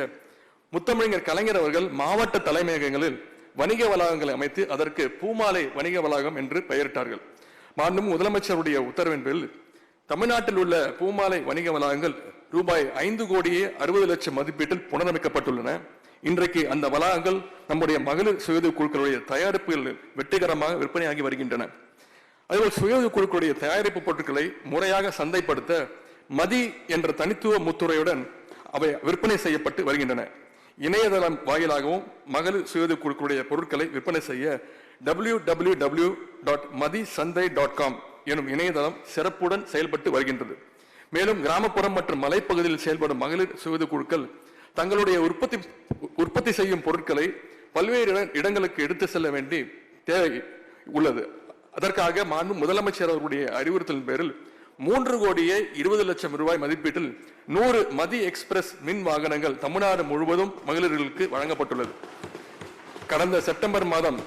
முத்தமிழர் கலைஞர் அவர்கள் மாவட்ட தலைமையகங்களில் வணிக வளாகங்களை அமைத்து அதற்கு பூமாலை வணிக வளாகம் என்று பெயரிட்டார்கள். மாண்புமிகு முதலமைச்சருடைய உத்தரவின் பேரில் தமிழ்நாட்டில் உள்ள பூமாலை வணிக வளாகங்கள் ரூபாய் 5,60,00,000 மதிப்பீட்டில் புனரமைக்கப்பட்டுள்ளன. இன்றைக்கு அந்த வளாகங்கள் நம்முடைய மகளிர் சுயஉதவி குழுக்களுடைய தயாரிப்புகள் வெற்றிகரமாக விற்பனையாகி வருகின்றன. அதேபோல் சுயஉதவி குழுக்களுடைய தயாரிப்பு பொருட்களை முறையாக சந்தைப்படுத்த மதி என்ற தனித்துவ முத்துரையுடன் அவை விற்பனை செய்யப்பட்டு வருகின்றன. இணையதளம் வாயிலாகவும் மகளிர் சுயஉதவி குழுக்களுடைய பொருட்களை விற்பனை செய்ய www.madisandai.com எனும் இணையதளம் சிறப்புடன் செயல்பட்டு வருகின்றது. மேலும் கிராமப்புறம் மற்றும் மலைப்பகுதியில் செயல்படும் மகளிர் சுயஉதவி குழுக்கள் தங்களுடைய உற்பத்தி செய்யும் பொருட்களை பல்வேறு இடங்களுக்கு எடுத்து செல்ல வேண்டிய தேவை உள்ளது. அதற்காக மாண்பு முதலமைச்சர் அவர்களுடைய அறிவுறுத்தலின் பேரில் 3,20,00,000 ரூபாய் மதிப்பீட்டில் 100 மதி எக்ஸ்பிரஸ் மின் வாகனங்கள் தமிழ்நாடு முழுவதும் மகளிர்களுக்கு வழங்கப்பட்டுள்ளது. கடந்த செப்டம்பர் மாதம்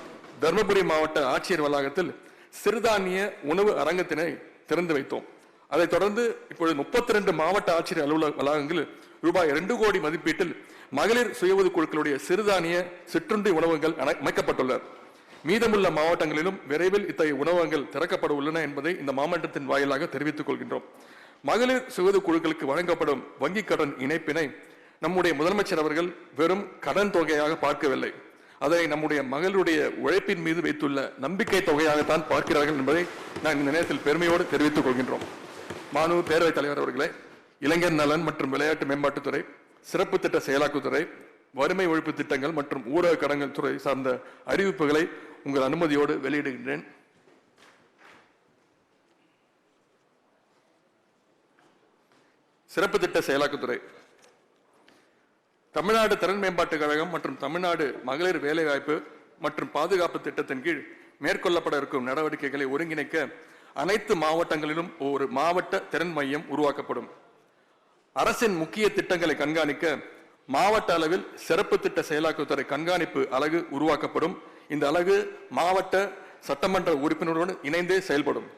தர்மபுரி மாவட்ட ஆட்சியர் வளாகத்தில் சிறுதானிய உணவு அரங்கத்தினை திறந்து வைத்தோம். அதைத் தொடர்ந்து இப்பொழுது 32 மாவட்ட ஆட்சியர் அலுவலக வளாகங்களில் ரூபாய் 2 கோடி மதிப்பீட்டில் மகளிர் சுய உதவி குழுக்களுடைய சிறுதானிய சிற்றுண்டி உணவகங்கள் அமைக்கப்பட்டுள்ளன. மீதமுள்ள மாவட்டங்களிலும் விரைவில் இத்தகைய உணவகங்கள் திறக்கப்பட உள்ளன என்பதை இந்த மாவட்டத்தின் வாயிலாக தெரிவித்துக் கொள்கின்றோம். மகளிர் சுய உதவி குழுக்களுக்கு வழங்கப்படும் வங்கி கடன் இணைப்பினை நம்முடைய முதலமைச்சர் அவர்கள் வெறும் கடன் தொகையாக பார்க்கவில்லை, அதை நம்முடைய மகளுடைய உழைப்பின் மீது வைத்துள்ள நம்பிக்கை தொகையாகத்தான் பார்க்கிறார்கள் என்பதை நான் இந்த நேரத்தில் பெருமையோடு தெரிவித்துக் கொள்கின்றோம். மாண்பு பேரவைத் தலைவர் அவர்களே, இளைஞர் நலன் மற்றும் விளையாட்டு மேம்பாட்டுத்துறை, சிறப்பு திட்ட செயலாக்குத்துறை, வறுமை ஒழிப்பு திட்டங்கள் மற்றும் ஊரக கடன்கள் துறை சார்ந்த அறிவிப்புகளை உங்கள் அனுமதியோடு வெளியிடுகின்றேன். சிறப்பு திட்ட செயலாக்குத்துறை தமிழ்நாடு திறன் மேம்பாட்டு கழகம் மற்றும் தமிழ்நாடு மகளிர் வேலைவாய்ப்பு மற்றும் பாதுகாப்பு திட்டத்தின் கீழ் மேற்கொள்ளப்பட இருக்கும் நடவடிக்கைகளை ஒருங்கிணைக்க அனைத்து மாவட்டங்களிலும் ஒரு மாவட்ட திறன் மையம் உருவாக்கப்படும். அரசின் முக்கிய திட்டங்களை கண்காணிக்க மாவட்ட அளவில் சிறப்பு திட்ட செயலாக்குத்துறை கண்காணிப்பு அலகு உருவாக்கப்படும். இந்த அலகு மாவட்ட சட்டமன்ற உறுப்பினருடன் இணைந்தே செயல்படும்.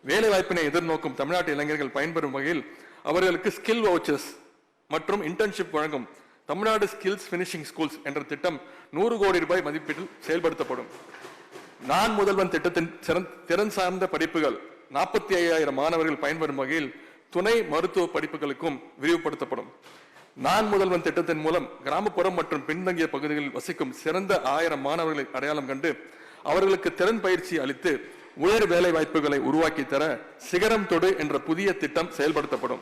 வேலைவாய்ப்பினை எதிர்நோக்கும் தமிழ்நாட்டு இளைஞர்கள் பயன்பெறும் வகையில் அவர்களுக்கு ஸ்கில் வவுச்சர்ஸ் மற்றும் இன்டர்ன்ஷிப் வழங்கும் தமிழ்நாடு ஸ்கில்ஸ் பினிஷிங் ஸ்கூல்ஸ் என்ற திட்டம் 100 கோடி ரூபாய் மதிப்பீட்டில் செயல்படுத்தப்படும். நான் முதல்வன் திட்டத்தின் திறன் சார்ந்த படிப்புகள் 45,000 மாணவர்கள் பயன்பெறும் வகையில் துணை மருத்துவ படிப்புகளுக்கும் விரிவுபடுத்தப்படும். நான் முதல்வன் திட்டத்தின் மூலம் கிராமப்புறம் மற்றும் பின்தங்கிய பகுதிகளில் வசிக்கும் சிறந்த 1000 மாணவர்களை அடையாளம் கண்டு அவர்களுக்கு திறன் பயிற்சி அளித்து உயர் வேலை வாய்ப்புகளை உருவாக்கி தர சிகரம் தொடு என்ற புதிய திட்டம் செயல்படுத்தப்படும்.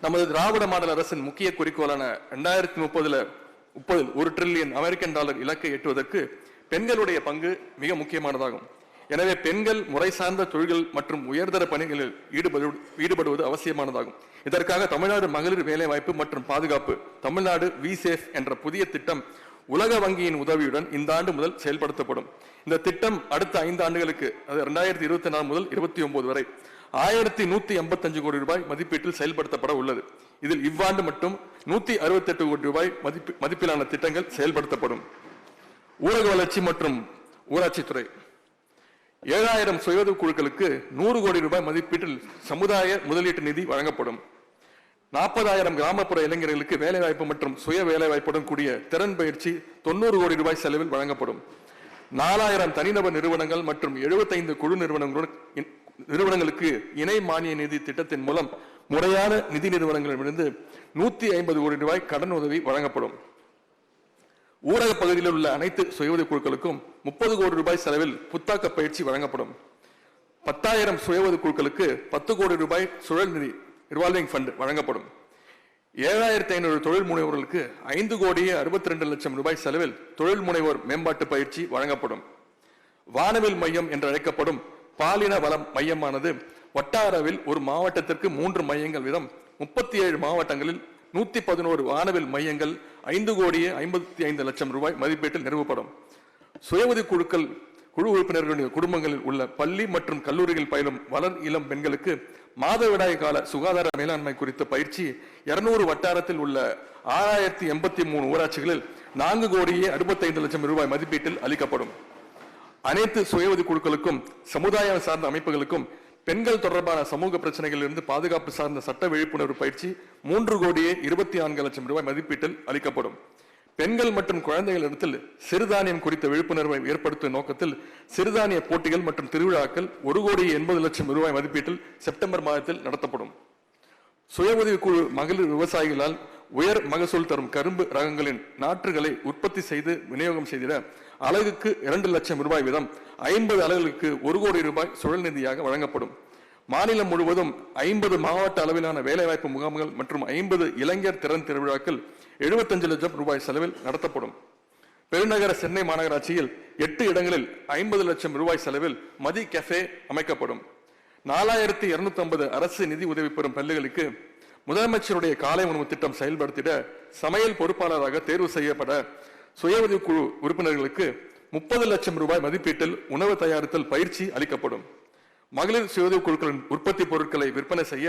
நமது திராவிட மாடல் அரசின் முக்கிய குறிக்கோளான 2030 1 டிரில்லியன் அமெரிக்கன் டாலர் இலக்கை எட்டுவதற்கு பெண்களுடைய பங்கு மிக முக்கியமானதாகும். எனவே பெண்கள் முறை சார்ந்த தொழில்கள் மற்றும் உயர்தர பணிகளில் ஈடுபடுவது அவசியமானதாகும். இதற்காக தமிழ்நாடு மகளிர் வேலைவாய்ப்பு மற்றும் பாதுகாப்பு தமிழ்நாடு விசேஃப் என்ற புதிய திட்டம் உலக வங்கியின் உதவியுடன் இந்த ஆண்டு முதல் செயல்படுத்தப்படும். இந்த திட்டம் அடுத்த 5 ஆண்டுகளுக்கு, அது 2024 முதல் 29 வரை 1185 கோடி ரூபாய் மதிப்பீட்டில் செயல்படுத்தப்பட உள்ளது. இதில் இவ்வாண்டு மட்டும் 168 கோடி ரூபாய் மதிப்பிலான திட்டங்கள் செயல்படுத்தப்படும். ஊரக வளர்ச்சி மற்றும் ஊராட்சித்துறை 7000 சுயஉதவி குழுக்களுக்கு 100 கோடி ரூபாய் மதிப்பீட்டில் சமுதாய முதலீட்டு நிதி வழங்கப்படும். 40,000 கிராமப்புற இளைஞர்களுக்கு வேலைவாய்ப்பு மற்றும் சுய வேலைவாய்ப்புடன் கூடிய திறன் பயிற்சி 90 கோடி ரூபாய் செலவில் வழங்கப்படும். 4000 தனிநபர் நிறுவனங்கள் மற்றும் 75 குழு நிறுவனங்களுக்கு இணை மானிய நிதி திட்டத்தின் மூலம் முறையான நிதி நிறுவனங்களிடமிருந்து 150 கோடி ரூபாய் கடன் உதவி வழங்கப்படும். ஊரக பகுதியில் உள்ள அனைத்து சுயஉதவி குழுக்களுக்கும் 30 கோடி ரூபாய் செலவில் புத்தாக்க பயிற்சி வழங்கப்படும். 10,000 சுயஉதவி குழுக்களுக்கு 10 கோடி ரூபாய் சுழல் நிதி ரிவால்விங் ஃபண்ட் வழங்கப்படும். 7,500 தொழில் முனைவோர்களுக்கு 5 கோடியே 62 லட்சம் ரூபாய் செலவில் தொழில் முனைவோர் மேம்பாட்டு பயிற்சி வழங்கப்படும். வானவில் மையம் என்று அழைக்கப்படும் பாலின வளம் மையமானது வட்டாரவில் ஒரு மாவட்டத்திற்கு 3 மையங்கள் வீதம் 37 மாவட்டங்களில் 111 வானவில் மையங்கள் 5 கோடியே 55 லட்சம் ரூபாய் மதிப்பீட்டில் நிறுவப்படும். சுயஉதவி குழு உறுப்பினர்களுடைய குடும்பங்களில் உள்ள பள்ளி மற்றும் கல்லூரிகள் பயிலும் வளர் இளம் பெண்களுக்கு மாதவிடாய் கால சுகாதார மேலாண்மை குறித்த பயிற்சி 200 வட்டாரத்தில் உள்ள 6083 ஊராட்சிகளில் 4 கோடியே 65 லட்சம் ரூபாய் மதிப்பீட்டில் அளிக்கப்படும். அனைத்து சுயஉதவி குழுக்களுக்கும் சமுதாயம் சார்ந்த அமைப்புகளுக்கும் பெண்கள் தொடர்பான சமூக பிரச்சனைகளில் இருந்து பாதுகாப்பு சார்ந்த சட்ட விழிப்புணர்வு பயிற்சி 3 கோடியே 24 லட்சம் ரூபாய் மதிப்பீட்டில் அளிக்கப்படும். பெண்கள் மற்றும் குழந்தைகளிடத்தில் சிறுதானியம் குறித்த விழிப்புணர்வை ஏற்படுத்தும் நோக்கத்தில் சிறுதானிய போட்டிகள் மற்றும் திருவிழாக்கள் 1,80,00,000 ரூபாய் மதிப்பீட்டில் செப்டம்பர் மாதத்தில் நடத்தப்படும். சுய உதவிக்குழு மகளிர் விவசாயிகளால் உயர் மகசூல் தரும் கரும்பு ரகங்களின் நாற்றுகளை உற்பத்தி செய்து விநியோகம் செய்திட அலகுக்கு 2,00,000 ரூபாய் வீதம் 50 அலகுகளுக்கு 1 கோடி ரூபாய் சுழல் நிதியாக வழங்கப்படும். மாநிலம் முழுவதும் 50 மாவட்ட அளவிலான வேலைவாய்ப்பு முகாம்கள் மற்றும் 50 இளைஞர் திறன் திருவிழாக்கள் 75 லட்சம் ரூபாய் செலவில் நடத்தப்படும். பெருநகர சென்னை மாநகராட்சியில் 8 இடங்களில் 50 லட்சம் ரூபாய் செலவில் மதி கஃபே அமைக்கப்படும். 4250 அரசு நிதி உதவி பெறும் பள்ளிகளுக்கு முதலமைச்சருடைய காலை உணவு திட்டம் செயல்படுத்திட சமையல் பொறுப்பாளராக தேர்வு செய்யப்பட சுய உதவிக்குழு உறுப்பினர்களுக்கு 30 லட்சம் ரூபாய் மதிப்பீட்டில் உணவு தயாரித்தல் பயிற்சி அளிக்கப்படும். மகளிர் சுய உதவி குழுக்களின் உற்பத்தி பொருட்களை விற்பனை செய்ய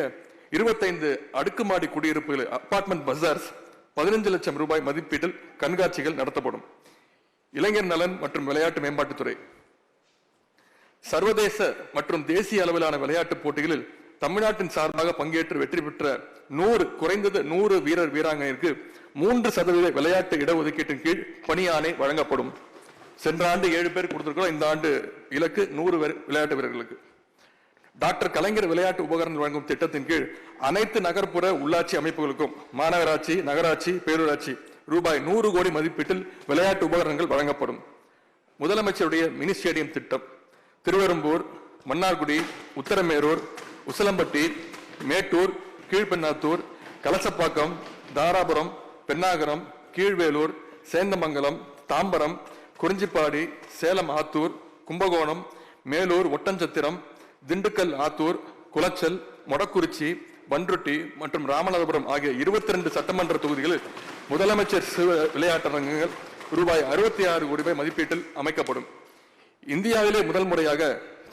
25 அடுக்குமாடி குடியிருப்புகள் அபார்ட்மெண்ட் பஜார்ஸ் 15 லட்சம் ரூபாய் மதிப்பீட்டில் கண்காட்சிகள் நடத்தப்படும். இளைஞர் நலன் மற்றும் விளையாட்டு மேம்பாட்டுத்துறை சர்வதேச மற்றும் தேசிய அளவிலான விளையாட்டுப் போட்டிகளில் தமிழ்நாட்டின் சார்பாக பங்கேற்று வெற்றி பெற்ற குறைந்தது 100 வீரர் வீராங்கனைக்கு 3% விளையாட்டு இடஒதுக்கீட்டின் கீழ் பணி ஆணை வழங்கப்படும். சென்ற ஆண்டு 7 பேர் கொடுத்திருக்கிறோம். இந்த ஆண்டு இலக்கு 100 விளையாட்டு வீரர்களுக்கு. டாக்டர் கலைஞர் விளையாட்டு உபகரணங்கள் வழங்கும் திட்டத்தின் கீழ் அனைத்து நகர்ப்புற உள்ளாட்சி அமைப்புகளுக்கும் மாநகராட்சி, நகராட்சி, பேரூராட்சி ரூபாய் 100 கோடி மதிப்பீட்டில் விளையாட்டு உபகரணங்கள் வழங்கப்படும். முதலமைச்சருடைய மினி ஸ்டேடியம் திட்டம் திருவெரும்பூர், மன்னார்குடி, உத்தரமேரூர், உசிலம்பட்டி, மேட்டூர், கீழ்பெண்ணாத்தூர், கலசப்பாக்கம், தாராபுரம், பெண்ணாகரம், கீழ்வேலூர், சேந்தமங்கலம், தாம்பரம், குறிஞ்சிப்பாடி, சேலம் ஆத்தூர், கும்பகோணம், மேலூர், ஒட்டஞ்சத்திரம், திண்டுக்கல் ஆத்தூர், குளச்சல், மொடக்குறிச்சி, பன்ருட்டி மற்றும் ராமநாதபுரம் ஆகிய 22 சட்டமன்ற தொகுதிகளில் முதலமைச்சர் விளையாட்டரங்கங்கள் ரூபாய் 66 கோடி ரூபாய் மதிப்பீட்டில் அமைக்கப்படும். இந்தியாவிலே முதல் முறையாக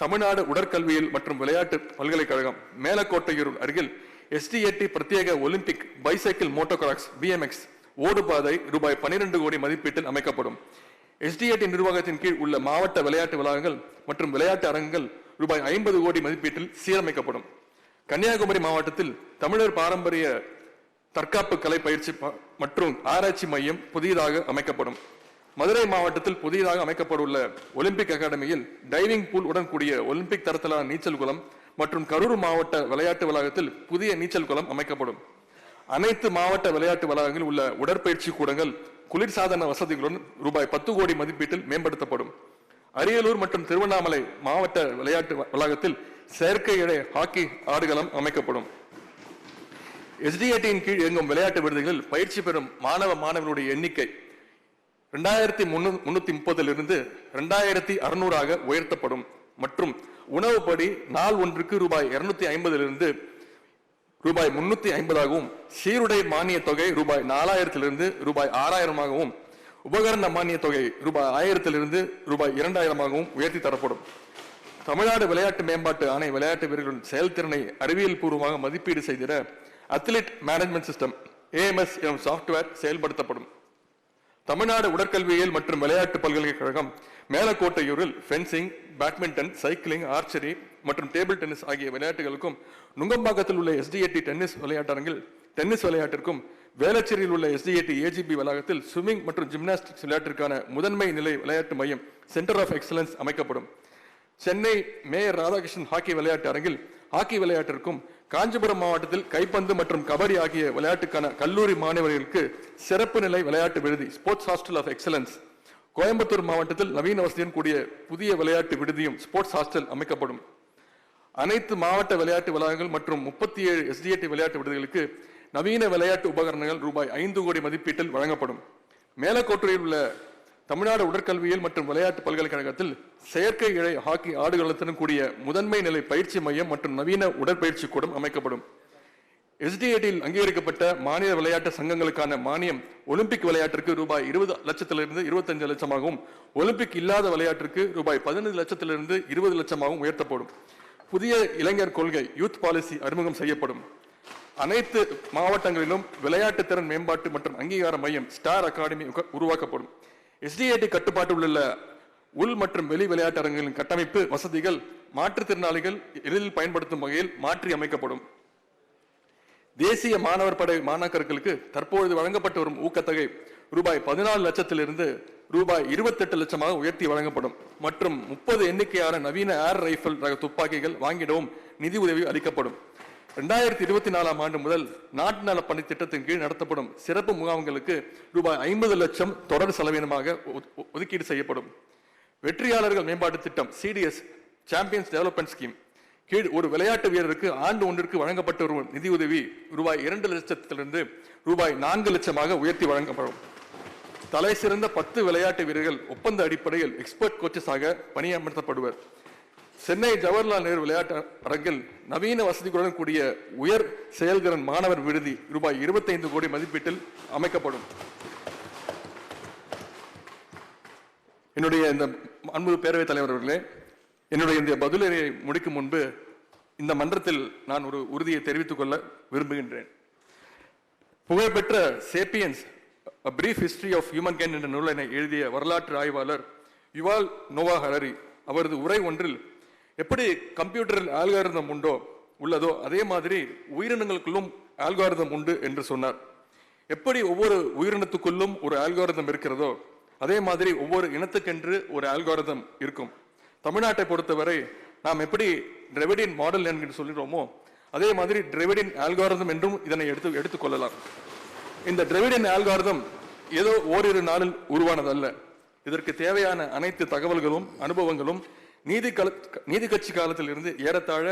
தமிழ்நாடு உடற்கல்வியியல் மற்றும் விளையாட்டு பல்கலைக்கழகம் மேலக்கோட்டையூர் அருகில் STAT பிரத்யேக ஒலிம்பிக் பைசைக்கிள் மோட்டோகிராஸ் BMX ஓடுபாதை ரூபாய் 12 கோடி மதிப்பீட்டில் அமைக்கப்படும். STAT நிர்வாகத்தின் கீழ் உள்ள மாவட்ட விளையாட்டு வளாகங்கள் மற்றும் விளையாட்டு அரங்குகள் ரூபாய் 50 கோடி மதிப்பீட்டில் சீரமைக்கப்படும். கன்னியாகுமரி மாவட்டத்தில் தமிழர் பாரம்பரிய தற்காப்பு கலை பயிற்சி மற்றும் ஆராய்ச்சி மையம் புதியதாக அமைக்கப்படும். மதுரை மாவட்டத்தில் புதியதாக அமைக்கப்பட்டுள்ள ஒலிம்பிக் அகாடமியில் டைவிங் பூல் உடன் கூடிய ஒலிம்பிக் தரத்திலான நீச்சல் குளம் மற்றும் கரூர் மாவட்ட விளையாட்டு வளாகத்தில் புதிய நீச்சல் குளம் அமைக்கப்படும். அனைத்து மாவட்ட விளையாட்டு வளாகங்களில் உள்ள உடற்பயிற்சி கூடங்கள் குளிர்சாதன வசதிகளுடன் ரூபாய் 10 கோடி மதிப்பீட்டில் மேம்படுத்தப்படும். அரியலூர் மற்றும் திருவண்ணாமலை மாவட்ட விளையாட்டு வளாகத்தில் செயற்கை இழை ஹாக்கி ஆடுகளம் அமைக்கப்படும். SDAT கீழ் இயங்கும் விளையாட்டு விடுதிகளில் பயிற்சி பெறும் மாணவர்களுடைய எண்ணிக்கை 2330 2600 உயர்த்தப்படும் மற்றும் உணவுப்படி நாள் ஒன்றுக்கு ரூபாய் 250 ரூபாய் 350 சீருடை மானிய தொகை ரூபாய் 4000 ரூபாய் 6000 உபகரண மானிய தொகை ரூபாய் 1000 ரூபாய் 2000 உயர்த்தி தரப்படும். தமிழ்நாடு விளையாட்டு மேம்பாட்டு ஆணை விளையாட்டு வீரர்களின் செயல்திறனை அறிவியல் பூர்வமாக மதிப்பீடு செய்திட அத்லெட் மேனேஜ்மெண்ட் சிஸ்டம் AMS எனும் சாப்ட்வேர் செயல்படுத்தப்படும். தமிழ்நாடு உடற்கல்வியியல் மற்றும் விளையாட்டு பல்கலைக்கழகம் மேலக்கோட்டையூரில் ஃபென்சிங், பேட்மிண்டன், சைக்கிளிங், ஆர்ச்சரி மற்றும் டேபிள் டென்னிஸ் ஆகிய விளையாட்டுகளுக்கும் நுங்கம்பாக்கத்தில் உள்ள SDAT டென்னிஸ் விளையாட்டரங்கில் டென்னிஸ் விளையாட்டிற்கும் வேளச்சேரியில் உள்ள SDAT AGB வளாகத்தில் ஸ்விம்மிங் மற்றும் ஜிம்னாஸ்டிக்ஸ் விளையாட்டிற்கான முதன்மை நிலை விளையாட்டு மையம் சென்டர் ஆஃப் எக்ஸலன்ஸ் அமைக்கப்படும். சென்னை மேயர் ராதாகிருஷ்ணன் ஹாக்கி விளையாட்டு அரங்கில் ஹாக்கி விளையாட்டிற்கும் காஞ்சிபுரம் மாவட்டத்தில் கைப்பந்து மற்றும் கபடி ஆகிய விளையாட்டுக்கான கல்லூரி மாணவர்களுக்கு சிறப்பு நிலை விளையாட்டு விடுதி sports hostel of excellence, Coimbatore மாவட்டத்தில் நவீன வசதியுடன் கூடிய புதிய விளையாட்டு விடுதியும் ஸ்போர்ட்ஸ் ஹாஸ்டல் அமைக்கப்படும். அனைத்து மாவட்ட விளையாட்டு வளாகங்கள் மற்றும் 37 SDAT விளையாட்டு விடுதிகளுக்கு நவீன விளையாட்டு உபகரணங்கள் ரூபாய் 5 கோடி மதிப்பீட்டில் வழங்கப்படும். மேலக்கோட்டையில் உள்ள தமிழ்நாடு உடற்கல்வியியல் மற்றும் விளையாட்டு பல்கலைக்கழகத்தில் செயற்கை இழை ஹாக்கி ஆடுகளத்துடன் கூடிய முதன்மை நிலை பயிற்சி மையம் மற்றும் நவீன உடற்பயிற்சி கூடம் அமைக்கப்படும். SDAT அங்கீகரிக்கப்பட்ட மாநில விளையாட்டு சங்கங்களுக்கான மானியம் ஒலிம்பிக் விளையாட்டிற்கு ரூபாய் 20 லட்சத்திலிருந்து 25 லட்சமாகவும் ஒலிம்பிக் இல்லாத விளையாட்டிற்கு ரூபாய் 15 லட்சத்திலிருந்து 20 லட்சமாகவும் உயர்த்தப்படும். புதிய இளைஞர் கொள்கை யூத் பாலிசி அறிமுகம் செய்யப்படும். அனைத்து மாவட்டங்களிலும் விளையாட்டு திறன் மேம்பாட்டு மற்றும் அங்கீகார மையம் ஸ்டார் அகாடமி உருவாக்கப்படும். SDAT கட்டுப்பாட்டில் உள்ள உள் மற்றும் வெளி விளையாட்டு அரங்குகளின் கட்டமைப்பு வசதிகள் மாற்றுத்திறனாளிகள் எளிதில் பயன்படுத்தும் வகையில் மாற்றி அமைக்கப்படும். தேசிய மாணவர் படை மாணாக்கர்களுக்கு தற்பொழுது வழங்கப்பட்டு வரும் ஊக்கத்தொகை ரூபாய் 14 லட்சத்திலிருந்து ரூபாய் 28 லட்சமாக உயர்த்தி வழங்கப்படும். மற்றும் 30 எண்ணிக்கையான நவீன ஏர் ரைபிள் ரக துப்பாக்கிகள் வாங்கிடவும் நிதி உதவி அளிக்கப்படும். 2024 ஆண்டு முதல் நாட்டு நல பணி திட்டத்தின் கீழ் நடத்தப்படும் சிறப்பு முகாம்களுக்கு ரூபாய் 50 லட்சம் தொடர் செலவினமாக ஒதுக்கீடு செய்யப்படும். வெற்றியாளர்கள் மேம்பாட்டு திட்டம் CDS சாம்பியன்ஸ் டெவலப்மெண்ட் ஸ்கீம் கீழ் ஒரு விளையாட்டு வீரருக்கு ஆண்டு ஒன்றிற்கு வழங்கப்பட்ட ஒரு நிதியுதவி ரூபாய் 2 லட்சத்திலிருந்து ரூபாய் 4 லட்சமாக உயர்த்தி வழங்கப்படும். தலை சிறந்த 10 விளையாட்டு வீரர்கள் ஒப்பந்த அடிப்படையில் எக்ஸ்பர்ட் கோச்சஸாக பணியமர்த்தப்படுவர். சென்னை ஜவஹர்லால் நேரு விளையாட்டு அரங்கில் நவீன வசதிகளுடன் கூடிய உயர் செயல்திறன் மாணவர் விடுதி ரூபாய் 25 கோடி மதிப்பீட்டில் அமைக்கப்படும். என்னுடைய இந்த அன்பு பேரவைத் தலைவர் அவர்களே, என்னுடைய இந்த பதிலுரையை முடிக்கும் முன்பு இந்த மன்றத்தில் நான் ஒரு உறுதியை தெரிவித்துக் கொள்ள விரும்புகின்றேன். புகழ்பெற்ற sapiens A Brief History of Humankind என்ற நூலினை எழுதிய வரலாற்று ஆய்வாளர் யுவால் நோவா ஹரரி அவரது உரை ஒன்றில் எப்படி கம்ப்யூட்டரில் ஆல்காரிதம் உள்ளதோ அதே மாதிரி உயிரினங்களுக்குள்ளும் ஆல்காரிதம் உண்டு என்று சொன்னார். எப்படி ஒவ்வொரு உயிரினத்துக்குள்ளும் ஒரு ஆல்காரிதம் இருக்கிறதோ அதே மாதிரி ஒவ்வொரு இனத்துக்கென்று ஒரு ஆல்காரிதம் இருக்கும். தமிழ்நாட்டை பொறுத்தவரை நாம் எப்படி டிரெவிடியன் மாடல் என்று சொல்கிறோமோ அதே மாதிரி டிரெவிடியன் ஆல்காரிதம் என்றும் இதனை எடுத்துக்கொள்ளலாம். இந்த டிரெவிடியன் ஆல்காரிதம் ஏதோ ஓரிரு நாளில் உருவானதல்ல. இதற்கு தேவையான அனைத்து தகவல்களும் அனுபவங்களும் நீதி கட்சி காலத்தில் இருந்து ஏறத்தாழ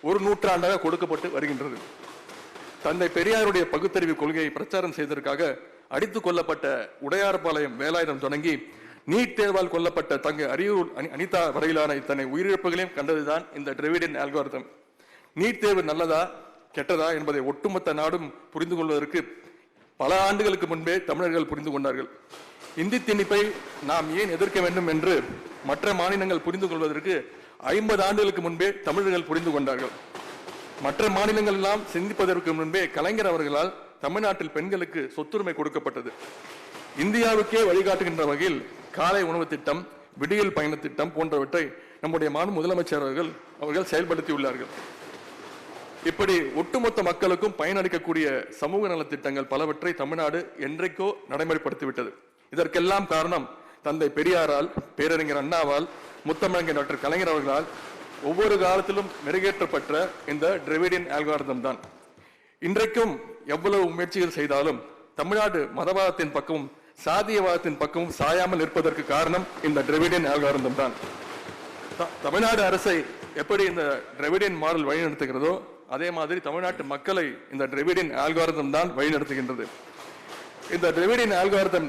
ஒரு நூற்றாண்டாக கொடுக்கப்பட்டு வருகின்றது. தந்தை பெரியாருடைய பகுத்தறிவு கொள்கையை பிரச்சாரம் செய்ததற்காக அடித்துக் கொல்லப்பட்ட உடையார்பாளையம் வேலாயுதம் தொடங்கி நீட் தேர்வால் கொல்லப்பட்ட தங்க அரியூர் அனிதா வரையிலான இத்தனை உயிரிழப்புகளையும் கண்டதுதான் இந்த டிரெவிடியன் ஆல்காரிதம். நீட் தேர்வு நல்லதா கெட்டதா என்பதை ஒட்டுமொத்த நாடும் புரிந்து கொள்வதற்கு பல ஆண்டுகளுக்கு முன்பே தமிழர்கள் புரிந்து கொண்டார்கள். இந்தி திணிப்பை நாம் ஏன் எதிர்க்க வேண்டும் என்று மற்ற மாநிலங்கள் புரிந்து கொள்வதற்கு 50 ஆண்டுகளுக்கு முன்பே தமிழர்கள் புரிந்து கொண்டார்கள். மற்ற மாநிலங்கள் எல்லாம் சிந்திப்பதற்கு முன்பே கலைஞர் அவர்களால் தமிழ்நாட்டில் பெண்களுக்கு சொத்துரிமை கொடுக்கப்பட்டது. இந்தியாவுக்கே வழிகாட்டுகின்ற வகையில் காலை உணவு திட்டம், விடியல் பயண திட்டம் போன்றவற்றை நம்முடைய மாநில முதலமைச்சர் அவர்கள் செயல்படுத்தியுள்ளார்கள். இப்படி ஒட்டுமொத்த மக்களுக்கும் பயனளிக்கக்கூடிய சமூக நலத்திட்டங்கள் பலவற்றை தமிழ்நாடு என்றைக்கோ நடைமுறைப்படுத்திவிட்டது. இதற்கெல்லாம் காரணம் தந்தை பெரியாரால், பேரறிஞர் அண்ணாவால், முத்தமிழர் டாக்டர் கலைஞர் அவர்களால் ஒவ்வொரு காலத்திலும் மெருகேற்றப்பட்ட இந்த டிரெவிடியன் ஆல்காரிதம் தான். இன்றைக்கும் எவ்வளவு முயற்சிகள் செய்தாலும் தமிழ்நாடு மதவாதத்தின் பக்கமும் சாதியவாதத்தின் பக்கமும் சாயாமல் இருப்பதற்கு காரணம் இந்த டிரெவிடியன் ஆல்காரிதம் தான். தமிழ்நாடு அரசை எப்படி இந்த டிரெவிடியன் மாடல் வழிநடத்துகிறதோ அதே மாதிரி தமிழ்நாட்டு மக்களை இந்த டிரெவிடியன் ஆல்காரிதம் தான் வழிநடத்துகின்றது. இந்த டிரெவிடியன் ஆல்காரிதம்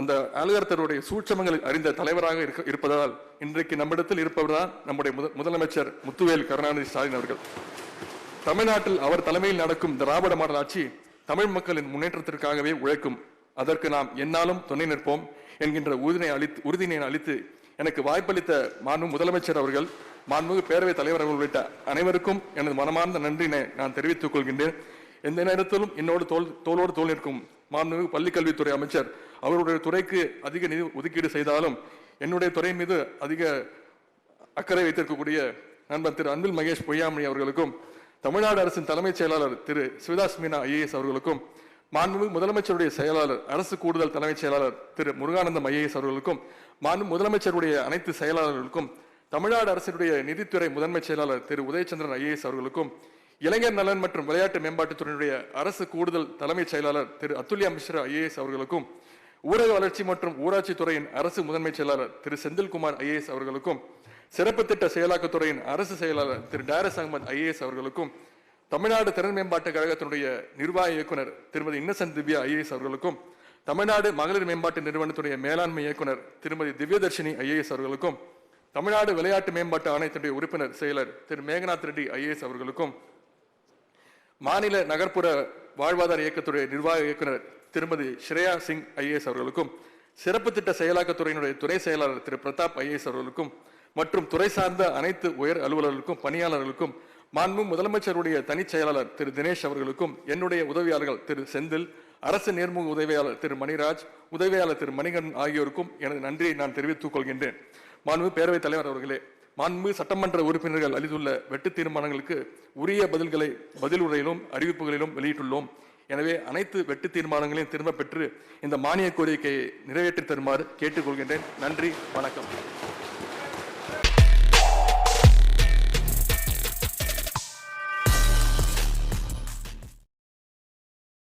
அந்த ஆல்காரிதத்துடைய சூட்சமங்களை அறிந்த தலைவராக இருப்பதால் இன்றைக்கு நம்மிடத்தில் இருப்பவர் தான் நம்முடைய முதலமைச்சர் முத்துவேல் கருணாநிதி ஸ்டாலின் அவர்கள். தமிழ்நாட்டில் அவர் தலைமையில் நடக்கும் திராவிட மாடல் ஆட்சி தமிழ் மக்களின் முன்னேற்றத்திற்காகவே உழைக்கும். அதற்கு நாம் என்னாலும் துணை நிற்போம் என்கின்ற உறுதியினை அளித்து எனக்கு வாய்ப்பளித்த மாண்பு முதலமைச்சர் அவர்கள், மாண்புமிகு பேரவைத் தலைவர் அவர்கள் உள்ளிட்ட அனைவருக்கும் எனது மனமார்ந்த நன்றினை நான் தெரிவித்துக் கொள்கின்றேன். எந்த நேரத்திலும் என்னோடு தோளோடு தோல் நிற்கும் மாண்புமிகு பள்ளிக்கல்வித்துறை அமைச்சர் அவருடைய துறைக்கு அதிக நிதி ஒதுக்கீடு செய்தாலும் என்னுடைய துறை மீது அதிக அக்கறை வைத்திருக்கக்கூடிய நண்பர் திரு அன்பில் மகேஷ் பொய்யாமணி அவர்களுக்கும், தமிழ்நாடு அரசின் தலைமைச் செயலாளர் திரு சிவதாஸ் மீனா IAS அவர்களுக்கும், மாண்புமிகு முதலமைச்சருடைய செயலாளர் அரசு கூடுதல் தலைமைச் செயலாளர் திரு முருகானந்தம் IAS அவர்களுக்கும், மாண்பு முதலமைச்சருடைய அனைத்து செயலாளர்களுக்கும், தமிழ்நாடு அரசுடைய நிதித்துறை முதன்மை செயலாளர் திரு உதயச்சந்திரன் IAS அவர்களுக்கும், இளைஞர் நலன் மற்றும் விளையாட்டு மேம்பாட்டுத்துறையினுடைய அரசு கூடுதல் தலைமைச் செயலாளர் திரு அதுல்யா மிஸ்ரா IAS அவர்களுக்கும், ஊரக வளர்ச்சி மற்றும் ஊராட்சி துறையின் அரசு முதன்மை செயலாளர் திரு செந்தில்குமார் IAS அவர்களுக்கும், சிறப்பு திட்ட செயலாக்கத்துறையின் அரசு செயலாளர் திரு டாரஸ் அகமது IAS அவர்களுக்கும், தமிழ்நாடு திறன் மேம்பாட்டு கழகத்தினுடைய நிர்வாக இயக்குனர் திருமதி இன்னசென்ட் திவ்யா IAS அவர்களுக்கும், தமிழ்நாடு மகளிர் மேம்பாட்டு நிறுவனத்துடைய மேலாண்மை இயக்குனர் திருமதி திவ்யதர்ஷினி IAS அவர்களுக்கும், தமிழ்நாடு விளையாட்டு மேம்பாட்டு ஆணையத்துடைய உறுப்பினர் செயலர் திரு மேகநாத் ரெட்டி IAS அவர்களுக்கும், மாநில நகர்ப்புற வாழ்வாதார இயக்கத்துடைய நிர்வாக இயக்குனர் திருமதி ஸ்ரேயா சிங் IAS அவர்களுக்கும், சிறப்பு திட்ட செயலாக்கத்துறையினுடைய துறை செயலாளர் திரு பிரதாப் IAS அவர்களுக்கும் மற்றும் துறை சார்ந்த அனைத்து உயர் அலுவலர்களுக்கும் பணியாளர்களுக்கும், மாண்பு முதலமைச்சருடைய தனிச் செயலாளர் திரு தினேஷ் அவர்களுக்கும், என்னுடைய உதவியாளர்கள் திரு செந்தில், அரசு நேர்முக உதவியாளர் திரு மணிராஜ், உதவியாளர் திரு மணிகண்டன் ஆகியோருக்கும் எனது நன்றியை நான் தெரிவித்துக் கொள்கின்றேன். மாண்பு பேரவைத் தலைவர் அவர்களே, மாண்பு சட்டமன்ற உறுப்பினர்கள் அளித்துள்ள வெட்டு தீர்மானங்களுக்கு உரிய பதிலுரையிலும் அறிவிப்புகளிலும் வெளியிட்டுள்ளோம். எனவே அனைத்து வெட்டு தீர்மானங்களையும் திரும்ப பெற்று இந்த மானிய கோரிக்கையை நிறைவேற்றி தருமாறு கேட்டுக்கொள்கின்றேன். நன்றி, வணக்கம்.